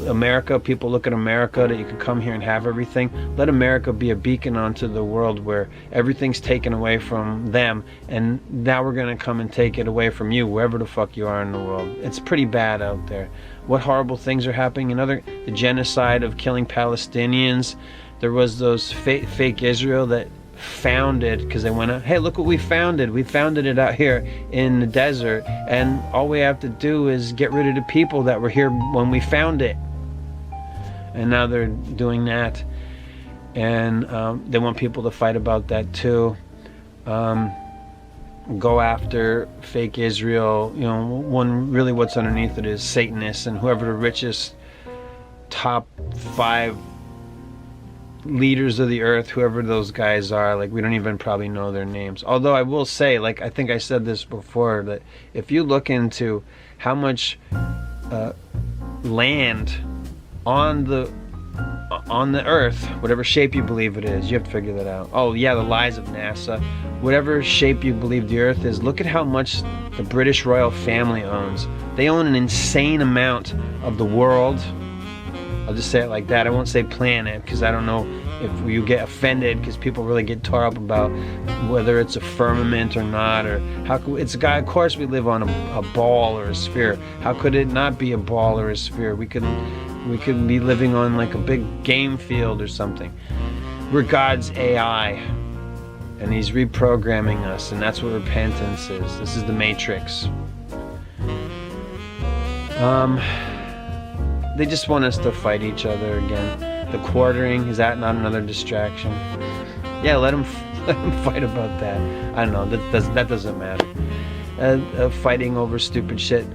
A: America, people look at America, that you can come here and have everything. Let America be a beacon onto the world where everything's taken away from them, and now we're going to come and take it away from you, wherever the fuck you are in the world. It's pretty bad out there. What horrible things are happening in the genocide of killing Palestinians. There was those fake Israel that founded, because they went out, hey, look what we founded. We founded it out here in the desert, and all we have to do is get rid of the people that were here when we found it. And now they're doing that, and they want people to fight about that too. Go after fake Israel. You know, really what's underneath it is Satanists, and whoever the richest top 5 leaders of the earth, whoever those guys are, like, we don't even probably know their names. Although I will say, like, I think I said this before, that if you look into how much land on the earth, whatever shape you believe it is, you have to figure that out. Oh yeah, the lies of NASA. Whatever shape you believe the earth is, look at how much the British royal family owns. They own an insane amount of the world. I'll just say it like that. I won't say planet, because I don't know if you get offended, because people really get tore up about whether it's a firmament or not, or how could it's a guy. Of course, we live on a ball or a sphere. How could it not be a ball or a sphere? We could be living on like a big game field or something. We're God's AI, and He's reprogramming us, and that's what repentance is. This is the Matrix. They just want us to fight each other again. The quartering, is that not another distraction? Yeah, let them fight about that. I don't know, that doesn't matter. Fighting over stupid shit.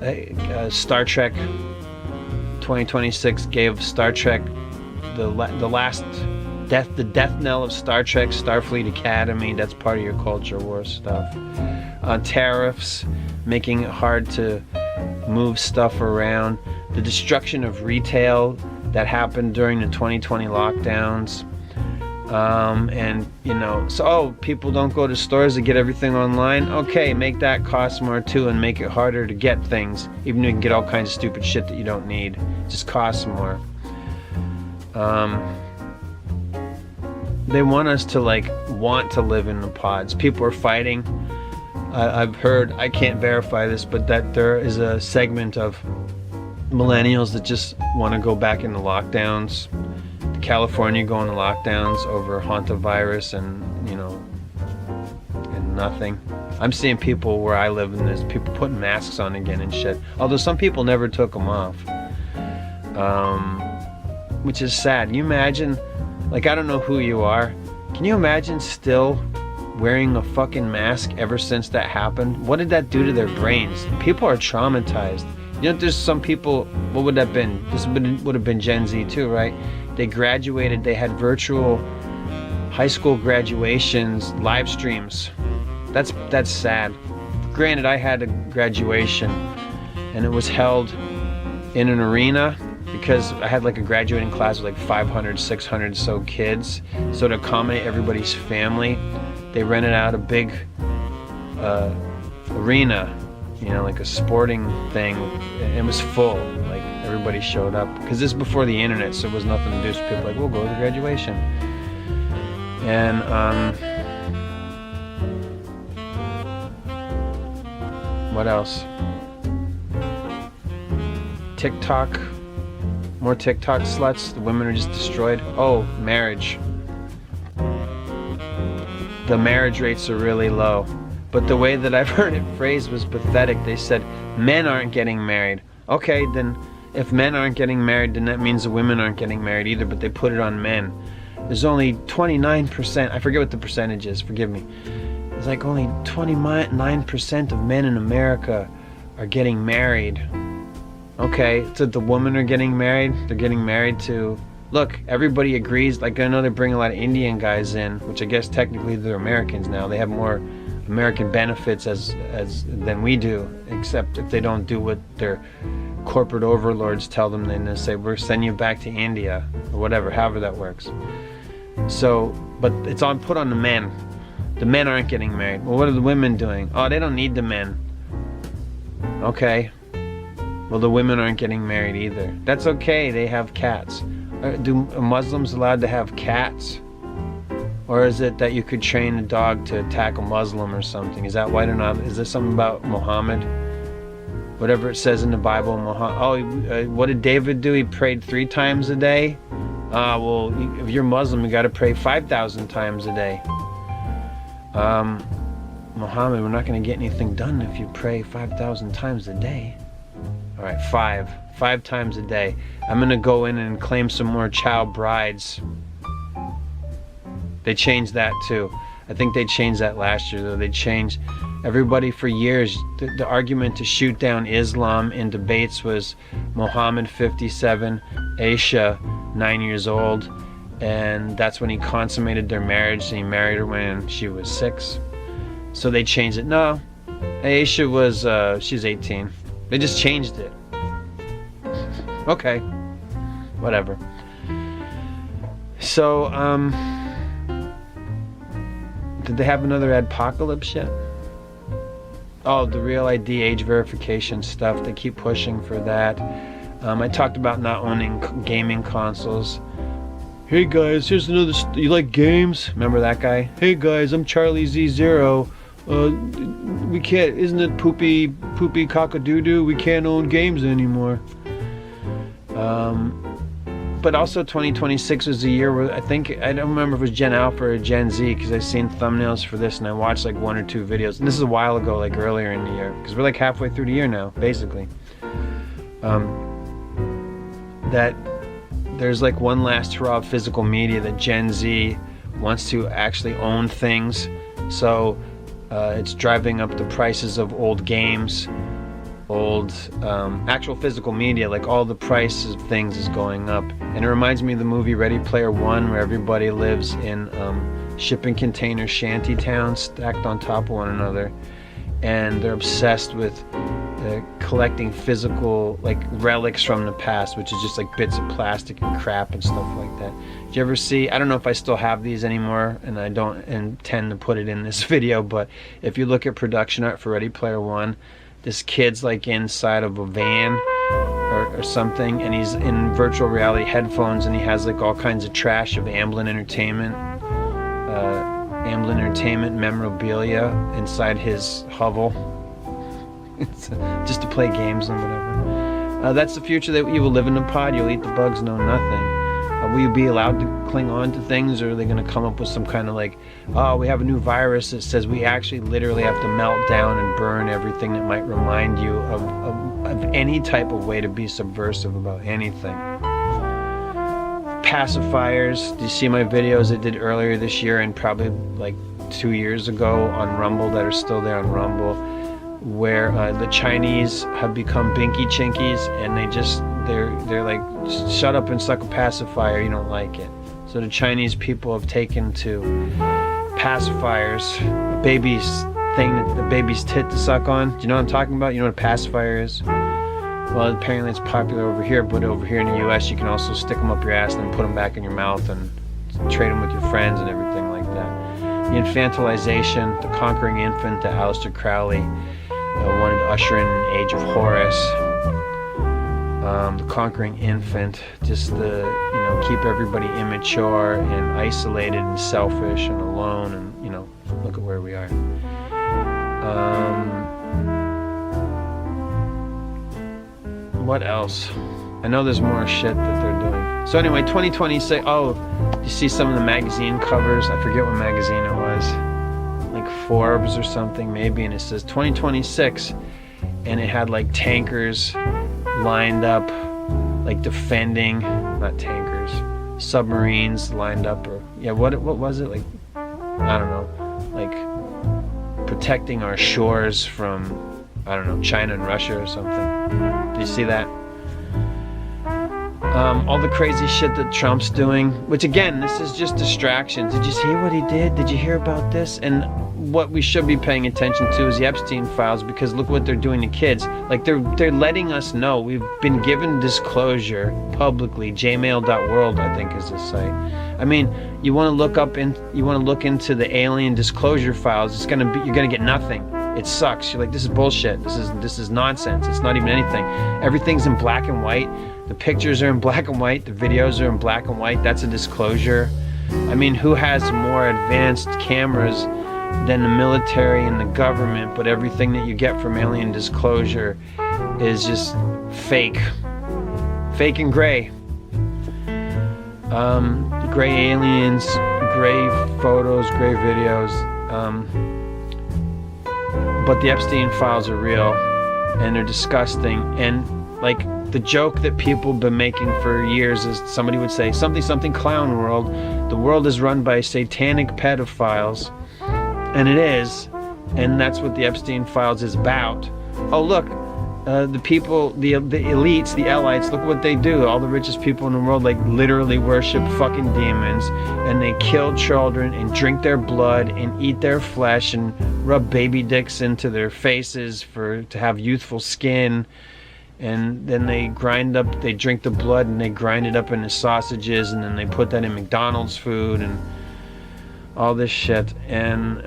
A: Star Trek 2026 gave Star Trek the last the death knell of Star Trek, Starfleet Academy. That's part of your culture war stuff. Tariffs, making it hard to move stuff around. The destruction of retail that happened during the 2020 lockdowns. And you know, so people don't go to stores to get everything online. Okay, make that cost more too, and make it harder to get things, even though you can get all kinds of stupid shit that you don't need. It just costs more. They want us to want to live in the pods. People are fighting. I've heard, I can't verify this, but that there is a segment of millennials that just want to go back into lockdowns. California going to lockdowns over hantavirus and nothing. I'm seeing people where I live, and there's people putting masks on again and shit. Although some people never took them off, which is sad. Can you imagine? I don't know who you are. Can you imagine still wearing a fucking mask ever since that happened? What did that do to their brains? People are traumatized. There's some people, what would that have been? This would have been Gen Z too, right? They graduated, they had virtual high school graduations, live streams. That's sad. Granted, I had a graduation, and it was held in an arena, because I had a graduating class with 500, 600 so kids. So to accommodate everybody's family, they rented out a big arena, you know, like a sporting thing. It was full, like everybody showed up, because this is before the internet, so there was nothing to do, so people were like, we'll go to the graduation. And what else? TikTok, more TikTok sluts. The women are just destroyed. Oh, marriage. The marriage rates are really low. But the way that I've heard it phrased was pathetic. They said men aren't getting married. Okay, then if men aren't getting married, then that means the women aren't getting married either, but they put it on men. There's only 29%, I forget what the percentage is, forgive me. It's like only 29% of men in America are getting married. Okay, so the women are getting married, they're getting married to, look, everybody agrees, like I know they bring a lot of Indian guys in, which I guess technically they're Americans now, they have more American benefits than we do, except if they don't do what their corporate overlords tell them, then they say, we're sending you back to India, or whatever, however that works. So, but it's put on the men. The men aren't getting married. Well, what are the women doing? Oh, they don't need the men. Okay. Well, the women aren't getting married either. That's okay, they have cats. Are Muslims allowed to have cats? Or is it that you could train a dog to attack a Muslim or something? Is that why they're not? Is there something about Muhammad? Whatever it says in the Bible, what did David do? He prayed 3 times a day? Well, if you're Muslim, you got to pray 5,000 times a day. Muhammad, we're not going to get anything done if you pray 5,000 times a day. All right, 5 times a day. I'm going to go in and claim some more child brides. They changed that too. I think they changed that last year, though. They changed everybody for years. The argument to shoot down Islam in debates was Muhammad 57, Aisha 9 years old, and that's when he consummated their marriage, and he married her when she was 6. So they changed it. No, Aisha was she's 18. They just changed it. Okay, whatever. So did they have another adpocalypse yet? Oh, the Real ID age verification stuff. They keep pushing for that. I talked about not owning gaming consoles. Hey guys, here's another. You like games? Remember that guy? Hey guys, I'm Charlie Z0. We can't. Isn't it poopy cock-a-doo-doo? We can't own games anymore. But also 2026 was a year where I don't remember if it was Gen Alpha or Gen Z, because I've seen thumbnails for this and I watched like 1 or 2 videos. And this is a while ago, like earlier in the year, because we're like halfway through the year now, basically. That there's like one last hurrah of physical media, that Gen Z wants to actually own things. So it's driving up the prices of old games, old actual physical media, like all the price of things is going up. And it reminds me of the movie Ready Player One, where everybody lives in shipping container shanty towns stacked on top of one another, and they're obsessed with collecting physical like relics from the past, which is just like bits of plastic and crap and stuff like that. Did you ever see, I don't know if I still have these anymore, and I don't intend to put it in this video, but if you look at production art for Ready Player One, this kid's like inside of a van or something, and he's in virtual reality headphones, and he has like all kinds of trash of Amblin Entertainment memorabilia inside his hovel. Just to play games and whatever. That's the future, that you will live in a pod, you'll eat the bugs, know nothing. Will you be allowed to cling on to things, or are they going to come up with some kind of like, oh, we have a new virus that says we actually literally have to melt down and burn everything that might remind you of any type of way to be subversive about anything. Pacifiers. Do you see my videos I did earlier this year and probably like 2 years ago on Rumble that are still there on Rumble, where the Chinese have become binky chinkies, and they're like, shut up and suck a pacifier, you don't like it. So the Chinese people have taken to pacifiers, the baby's tit to suck on. Do you know what I'm talking about? You know what a pacifier is? Well, apparently it's popular over here, but over here in the US you can also stick them up your ass and then put them back in your mouth and trade them with your friends and everything like that. infantilization, the conquering infant that Aleister Crowley wanted to usher in an age of Horus. The conquering infant, just the, keep everybody immature and isolated and selfish and alone, and, look at where we are. What else? I know there's more shit that they're doing. So anyway, 2026, you see some of the magazine covers? I forget what magazine it was. Like Forbes or something maybe, and it says 2026, and it had like tankers lined up, like defending, not tankers, submarines lined up, or what was it, like, I don't know, like protecting our shores from, I don't know, China and Russia or something. Did you see that? All the crazy shit that Trump's doing, which again, this is just distractions. Did you see what he did? Did you hear about this? And what we should be paying attention to is the Epstein files, because look what they're doing to kids. Like they're letting us know. We've been given disclosure publicly. jmail.world, I think, is the site. I mean, you want to look into the alien disclosure files, you're gonna get nothing. It sucks. You're like, this is bullshit. This is nonsense. It's not even anything. Everything's in black and white. The pictures are in black and white. The videos are in black and white. That's a disclosure. I mean, who has more advanced cameras than the military and the government? But everything that you get from alien disclosure is just fake. Fake and gray. Gray aliens, gray photos, gray videos. But the Epstein files are real, and they're disgusting. And like the joke that people have been making for years is, somebody would say, something clown world. The world is run by satanic pedophiles, and it is, and that's what the Epstein files is about. Oh look, the people, the elites, the elites, look what they do. All the richest people in the world, like, literally worship fucking demons, and they kill children and drink their blood and eat their flesh and rub baby dicks into their faces to have youthful skin. And then they drink the blood and they grind it up into sausages, and then they put that in McDonald's food and all this shit. And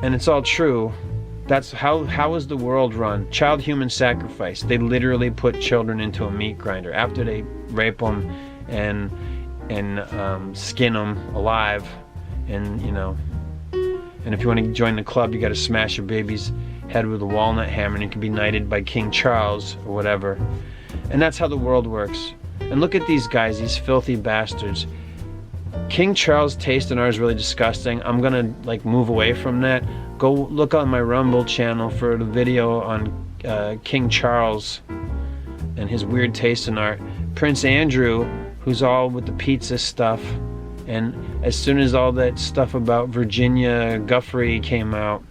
A: it's all true. That's how is the world run? Child human sacrifice. They literally put children into a meat grinder after they rape them and skin them alive. And and if you want to join the club, you got to smash your baby's head with a walnut hammer, and it can be knighted by King Charles or whatever. And that's how the world works. And look at these guys, these filthy bastards. King Charles' taste in art is really disgusting. I'm gonna move away from that. Go look on my Rumble channel for the video on King Charles and his weird taste in art. Prince Andrew, who's all with the pizza stuff, and as soon as all that stuff about Virginia Giuffre came out,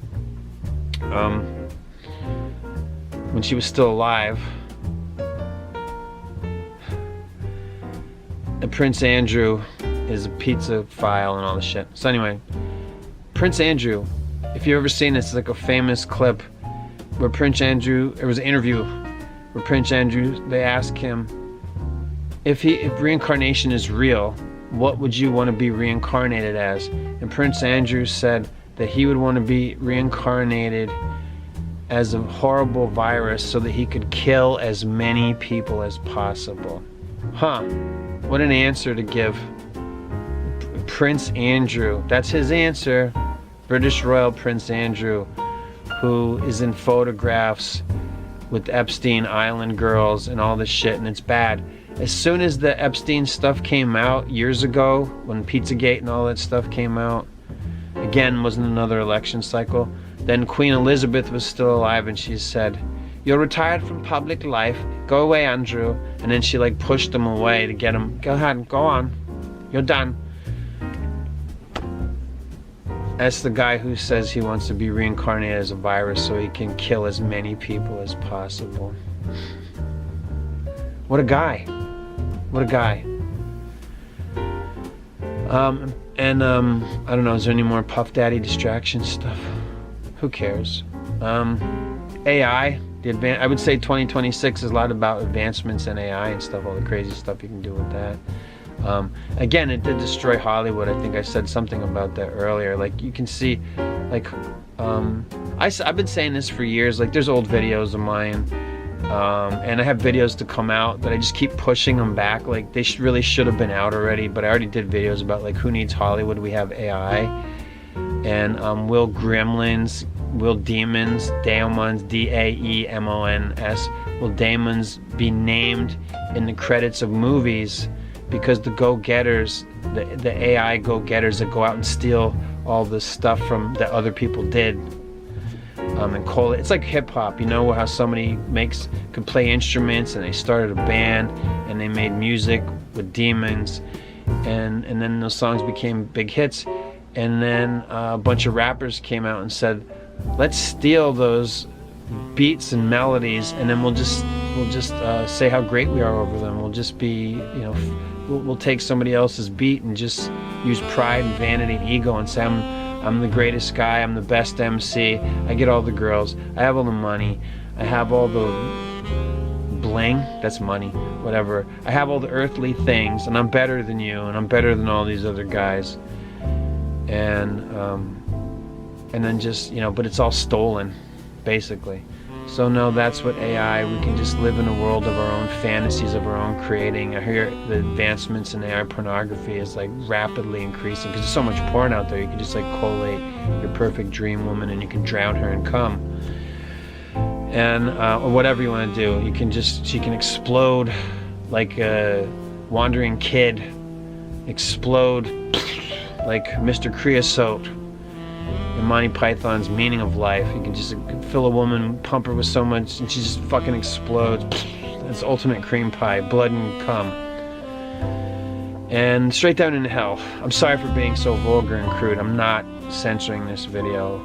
A: when she was still alive, Prince Andrew is a pizza file and all this shit. So anyway, Prince Andrew, if you've ever seen this, it's like a famous clip where Prince Andrew, it was an interview where Prince Andrew, they ask him, if reincarnation is real, what would you want to be reincarnated as? And Prince Andrew said that he would want to be reincarnated as a horrible virus so that he could kill as many people as possible. Huh. What an answer to give. Prince Andrew, that's his answer. British Royal Prince Andrew, who is in photographs with Epstein Island girls and all this shit, and it's bad. As soon as the Epstein stuff came out years ago, when Pizzagate and all that stuff came out, again, wasn't another election cycle, then Queen Elizabeth was still alive, and she said, "You're retired from public life, go away, Andrew." And then she pushed him away to get him, "Go ahead, go on, you're done." That's the guy who says he wants to be reincarnated as a virus so he can kill as many people as possible. What a guy. What a guy. I don't know, is there any more Puff Daddy distraction stuff? Who cares? AI, I would say 2026 is a lot about advancements in AI and stuff, all the crazy stuff you can do with that. Again, it did destroy Hollywood. I think I said something about that earlier. Like, you can see, like, I've been saying this for years. Like, there's old videos of mine, and I have videos to come out that I just keep pushing them back. Like, they really should have been out already, but I already did videos about, like, who needs Hollywood? We have AI. And will gremlins, will demons, daemons, Daemons, will daemons be named in the credits of movies? Because the go-getters, the AI go-getters that go out and steal all the stuff from that other people did, and call it, it's like hip-hop, you know, how somebody could play instruments, and they started a band and they made music with demons, and then those songs became big hits, and then a bunch of rappers came out and said, let's steal those beats and melodies, and then we'll just say how great we are over them. We'll just be, you know, we'll take somebody else's beat and just use pride and vanity and ego and say, I'm the greatest guy, I'm the best MC, I get all the girls, I have all the money, I have all the bling, that's money, whatever, I have all the earthly things, and I'm better than you, and I'm better than all these other guys. And then just, you know, but it's all stolen, basically. So no, that's what AI, we can just live in a world of our own fantasies, of our own creating. I hear the advancements in AI pornography is like rapidly increasing because there's so much porn out there. You can just like collate your perfect dream woman and you can drown her in cum. And, or whatever you want to do. You can just, she can explode like a wandering kid, explode like Mr. Creosote in Monty Python's Meaning of Life. You can just fill a woman, pump her with so much, and she just fucking explodes. It's ultimate cream pie, blood and cum. And straight down into hell. I'm sorry for being so vulgar and crude. I'm not censoring this video.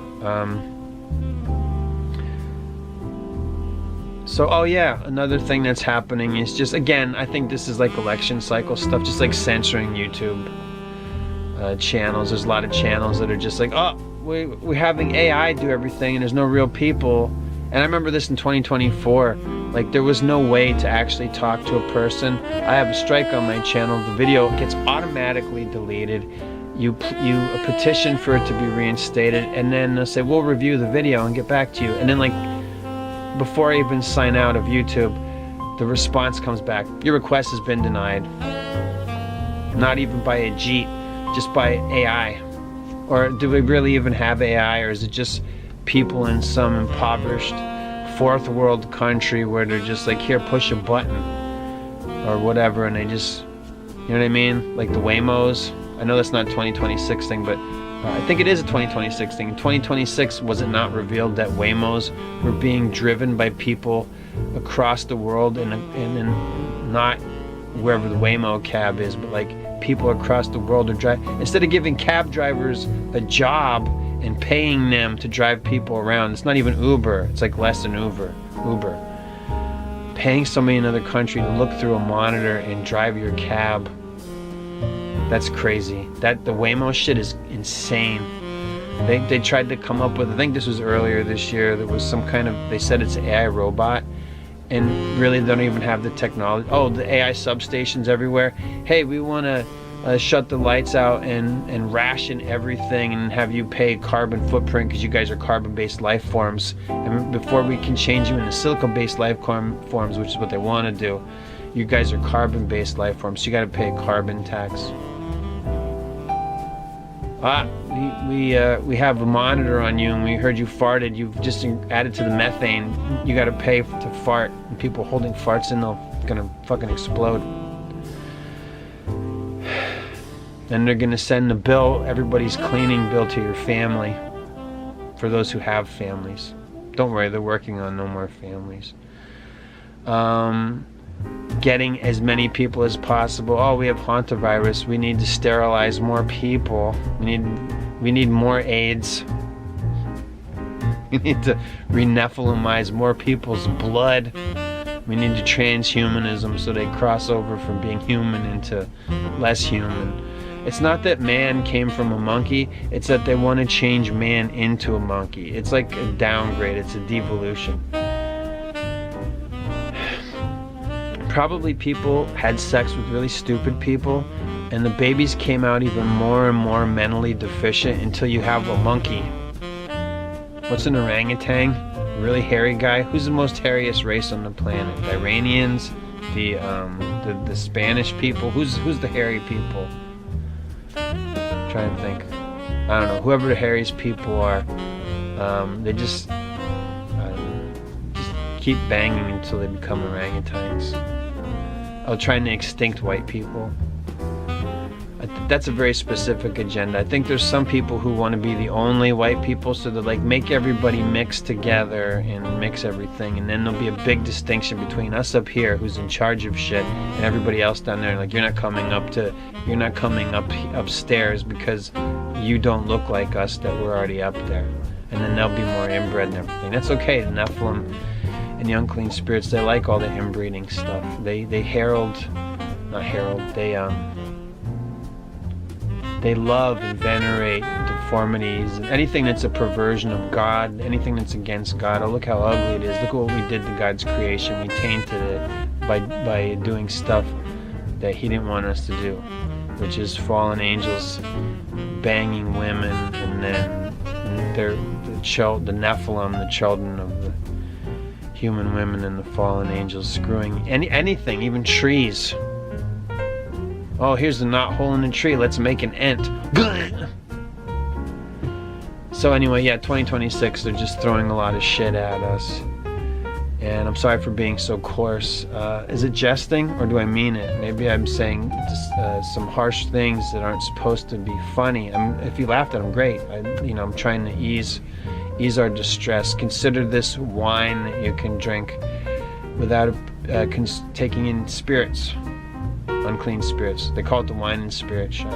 A: So, oh yeah, another thing that's happening is just, again, I think this is like election cycle stuff, just like censoring YouTube channels. There's a lot of channels that are just like, oh, we're having AI do everything and there's no real people. And I remember this in 2024, like there was no way to actually talk to a person. I have a strike on my channel, the video gets automatically deleted. You petition for it to be reinstated, and then they'll say, we'll review the video and get back to you. And then like, before I even sign out of YouTube, the response comes back, your request has been denied. Not even by a Jeep, just by AI. Or do we really even have AI, or is it just people in some impoverished fourth world country where they're just like, here, push a button or whatever, and they just, you know what I mean? Like the Waymos. I know that's not a 2026 thing, but I think it is a 2026 thing. In 2026, was it not revealed that Waymos were being driven by people across the world, and not wherever the Waymo cab is, but like people across the world are driving, instead of giving cab drivers a job and paying them to drive people around. It's not even Uber, it's like less than Uber. Paying somebody in another country to look through a monitor and drive your cab, that's crazy. The Waymo shit is insane. They tried to come up with, I think this was earlier this year, there was some kind of, they said it's an AI robot, and really they don't even have the technology. Oh, the AI substations everywhere. Hey, we want to shut the lights out and ration everything and have you pay carbon footprint because you guys are carbon-based life forms. And before we can change you into silicon-based life forms, which is what they want to do, you guys are carbon-based life forms, so you got to pay a carbon tax. We have a monitor on you, and we heard you farted. You've just added to the methane. You got to pay to fart, and people holding farts in, they're gonna fucking explode. Then they're gonna send the bill, everybody's cleaning bill, to your family. For those who have families, don't worry, they're working on no more families. Getting as many people as possible. Oh, we have hantavirus. We need to sterilize more people. We need more AIDS. We need to renephilimize more people's blood. We need to transhumanism so they cross over from being human into less human. It's not that man came from a monkey, it's that they want to change man into a monkey. It's like a downgrade, it's a devolution. probably people had sex with really stupid people, and the babies came out even more and more mentally deficient until you have a monkey. What's an orangutan? Really hairy guy? Who's the most hairiest race on the planet? The Iranians? The Spanish people? Who's the hairy people? I'm trying to think. I don't know. Whoever the hairiest people are, they just keep banging until they become orangutans. Trying to extinct white people. That's a very specific agenda. I think there's some people who want to be the only white people, so they're like, make everybody mix together and mix everything, and then there'll be a big distinction between us up here, who's in charge of shit, and everybody else down there. Like, you're not coming up upstairs because you don't look like us, that we're already up there. And then they'll be more inbred and everything. That's okay. The Nephilim and the unclean spirits, they like all the inbreeding stuff. They love and venerate deformities and anything that's a perversion of God, anything that's against God. Oh, look how ugly it is. Look at what we did to God's creation. We tainted it by doing stuff that He didn't want us to do, which is fallen angels banging women, and then they're the Nephilim, the children of the human women, and the fallen angels screwing anything, even trees. Oh, here's the knot hole in the tree. Let's make an ent. So anyway, yeah, 2026, they're just throwing a lot of shit at us. And I'm sorry for being so coarse. Is it jesting, or do I mean it? Maybe I'm saying just, some harsh things that aren't supposed to be funny. If you laughed at them, great. I'm trying to ease our distress. Consider this wine that you can drink without taking in spirits. Unclean spirits. They call it the wine and spirit shop.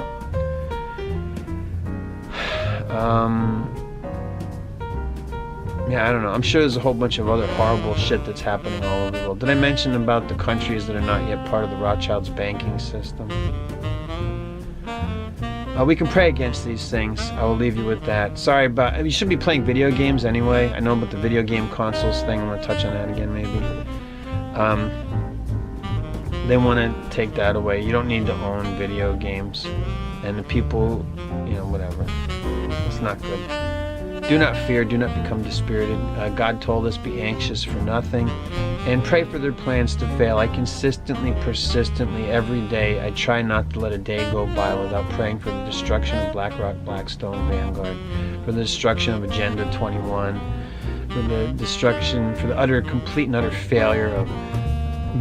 A: Yeah, I don't know. I'm sure there's a whole bunch of other horrible shit that's happening all over the world. Did I mention about the countries that are not yet part of the Rothschild's banking system? We can pray against these things. I will leave you with that. Sorry about... You should be playing video games anyway. I know about the video game consoles thing. I'm going to touch on that again, maybe. They want to take that away. You don't need to own video games. And the people, whatever. It's not good. Do not fear, do not become dispirited. God told us, be anxious for nothing. And pray for their plans to fail. I consistently, persistently, every day, I try not to let a day go by without praying for the destruction of Blackrock, Blackstone, Vanguard, for the destruction of Agenda 21, for the destruction, for the complete and utter failure of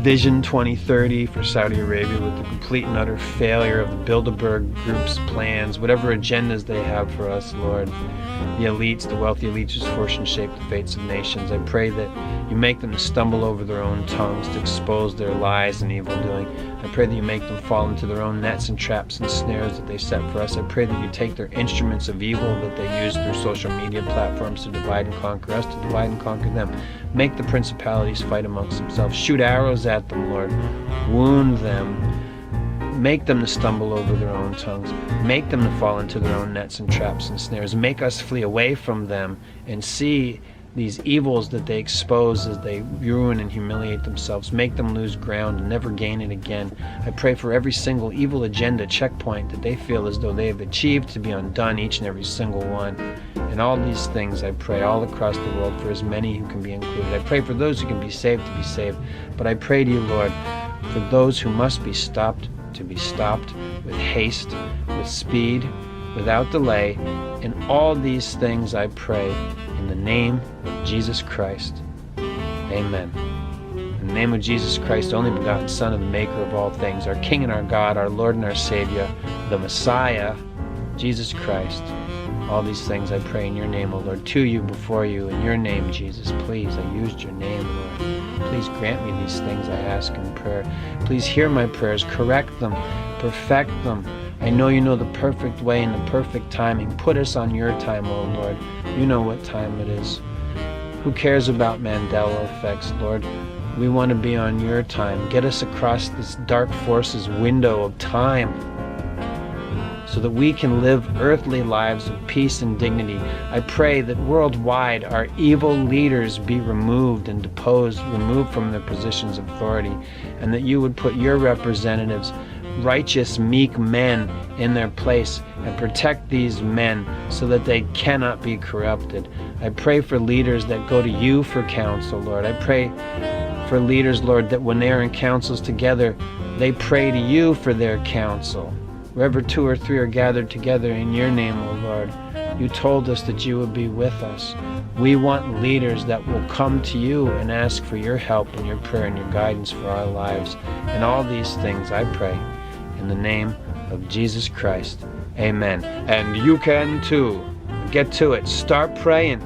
A: Vision 2030 for Saudi Arabia, with the complete and utter failure of the Bilderberg Group's plans, whatever agendas they have for us, Lord. The elites, the wealthy elites whose fortune shape the fates of nations. I pray that you make them to stumble over their own tongues, to expose their lies and evil doing. I pray that you make them fall into their own nets and traps and snares that they set for us. I pray that you take their instruments of evil that they use through social media platforms to divide and conquer us, to divide and conquer them. Make the principalities fight amongst themselves. Shoot arrows at them, Lord. Wound them. Make them to stumble over their own tongues. Make them to fall into their own nets and traps and snares. Make us flee away from them and see these evils that they expose as they ruin and humiliate themselves. Make them lose ground and never gain it again. I pray for every single evil agenda checkpoint that they feel as though they have achieved to be undone, each and every single one. And all these things I pray all across the world for as many who can be included. I pray for those who can be saved to be saved. But I pray to you, Lord, for those who must be stopped to be stopped with haste, with speed, without delay. And all these things I pray in the name of Jesus Christ. Amen. In the name of Jesus Christ, only begotten Son of the Maker of all things, our King and our God, our Lord and our Savior, the Messiah, Jesus Christ. All these things I pray in your name, O Lord, to you, before you, in your name, Jesus. Please, I used your name, Lord. Please grant me these things I ask in prayer. Please hear my prayers, correct them, perfect them. I know you know the perfect way and the perfect timing. Put us on your time, O Lord. You know what time it is. Who cares about Mandela effects, Lord? We want to be on your time. Get us across this dark forces window of time, so that we can live earthly lives of peace and dignity. I pray that worldwide our evil leaders be removed and deposed, removed from their positions of authority, and that you would put your representatives, righteous, meek men, in their place and protect these men so that they cannot be corrupted. I pray for leaders that go to you for counsel, Lord. I pray for leaders, Lord, that when they are in councils together, they pray to you for their counsel. Wherever 2 or 3 are gathered together in your name, O Lord, you told us that you would be with us. We want leaders that will come to you and ask for your help and your prayer and your guidance for our lives. And all these things I pray in the name of Jesus Christ. Amen. And you can too. Get to it. Start praying.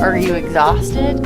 B: Are you exhausted?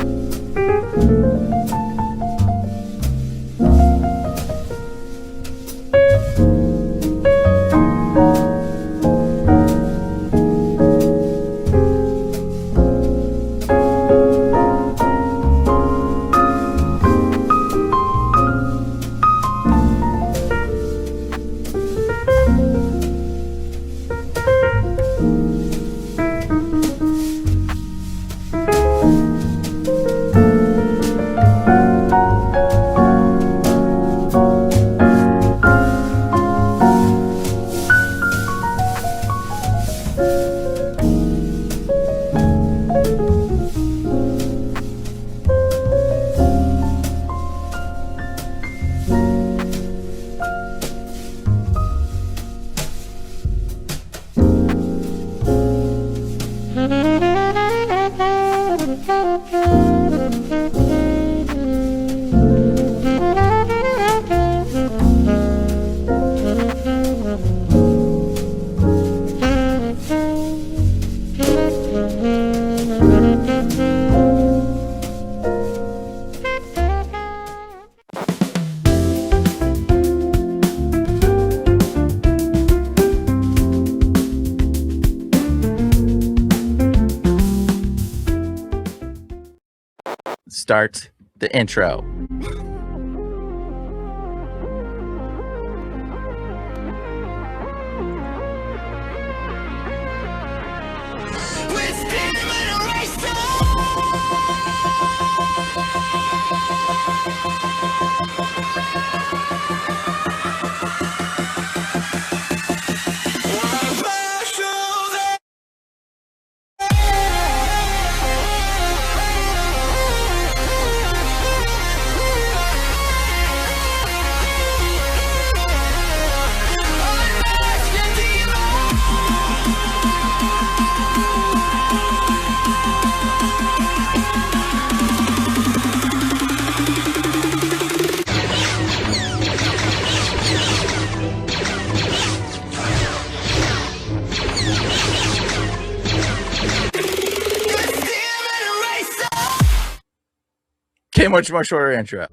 C: Start the intro. Okay, much more shorter intro.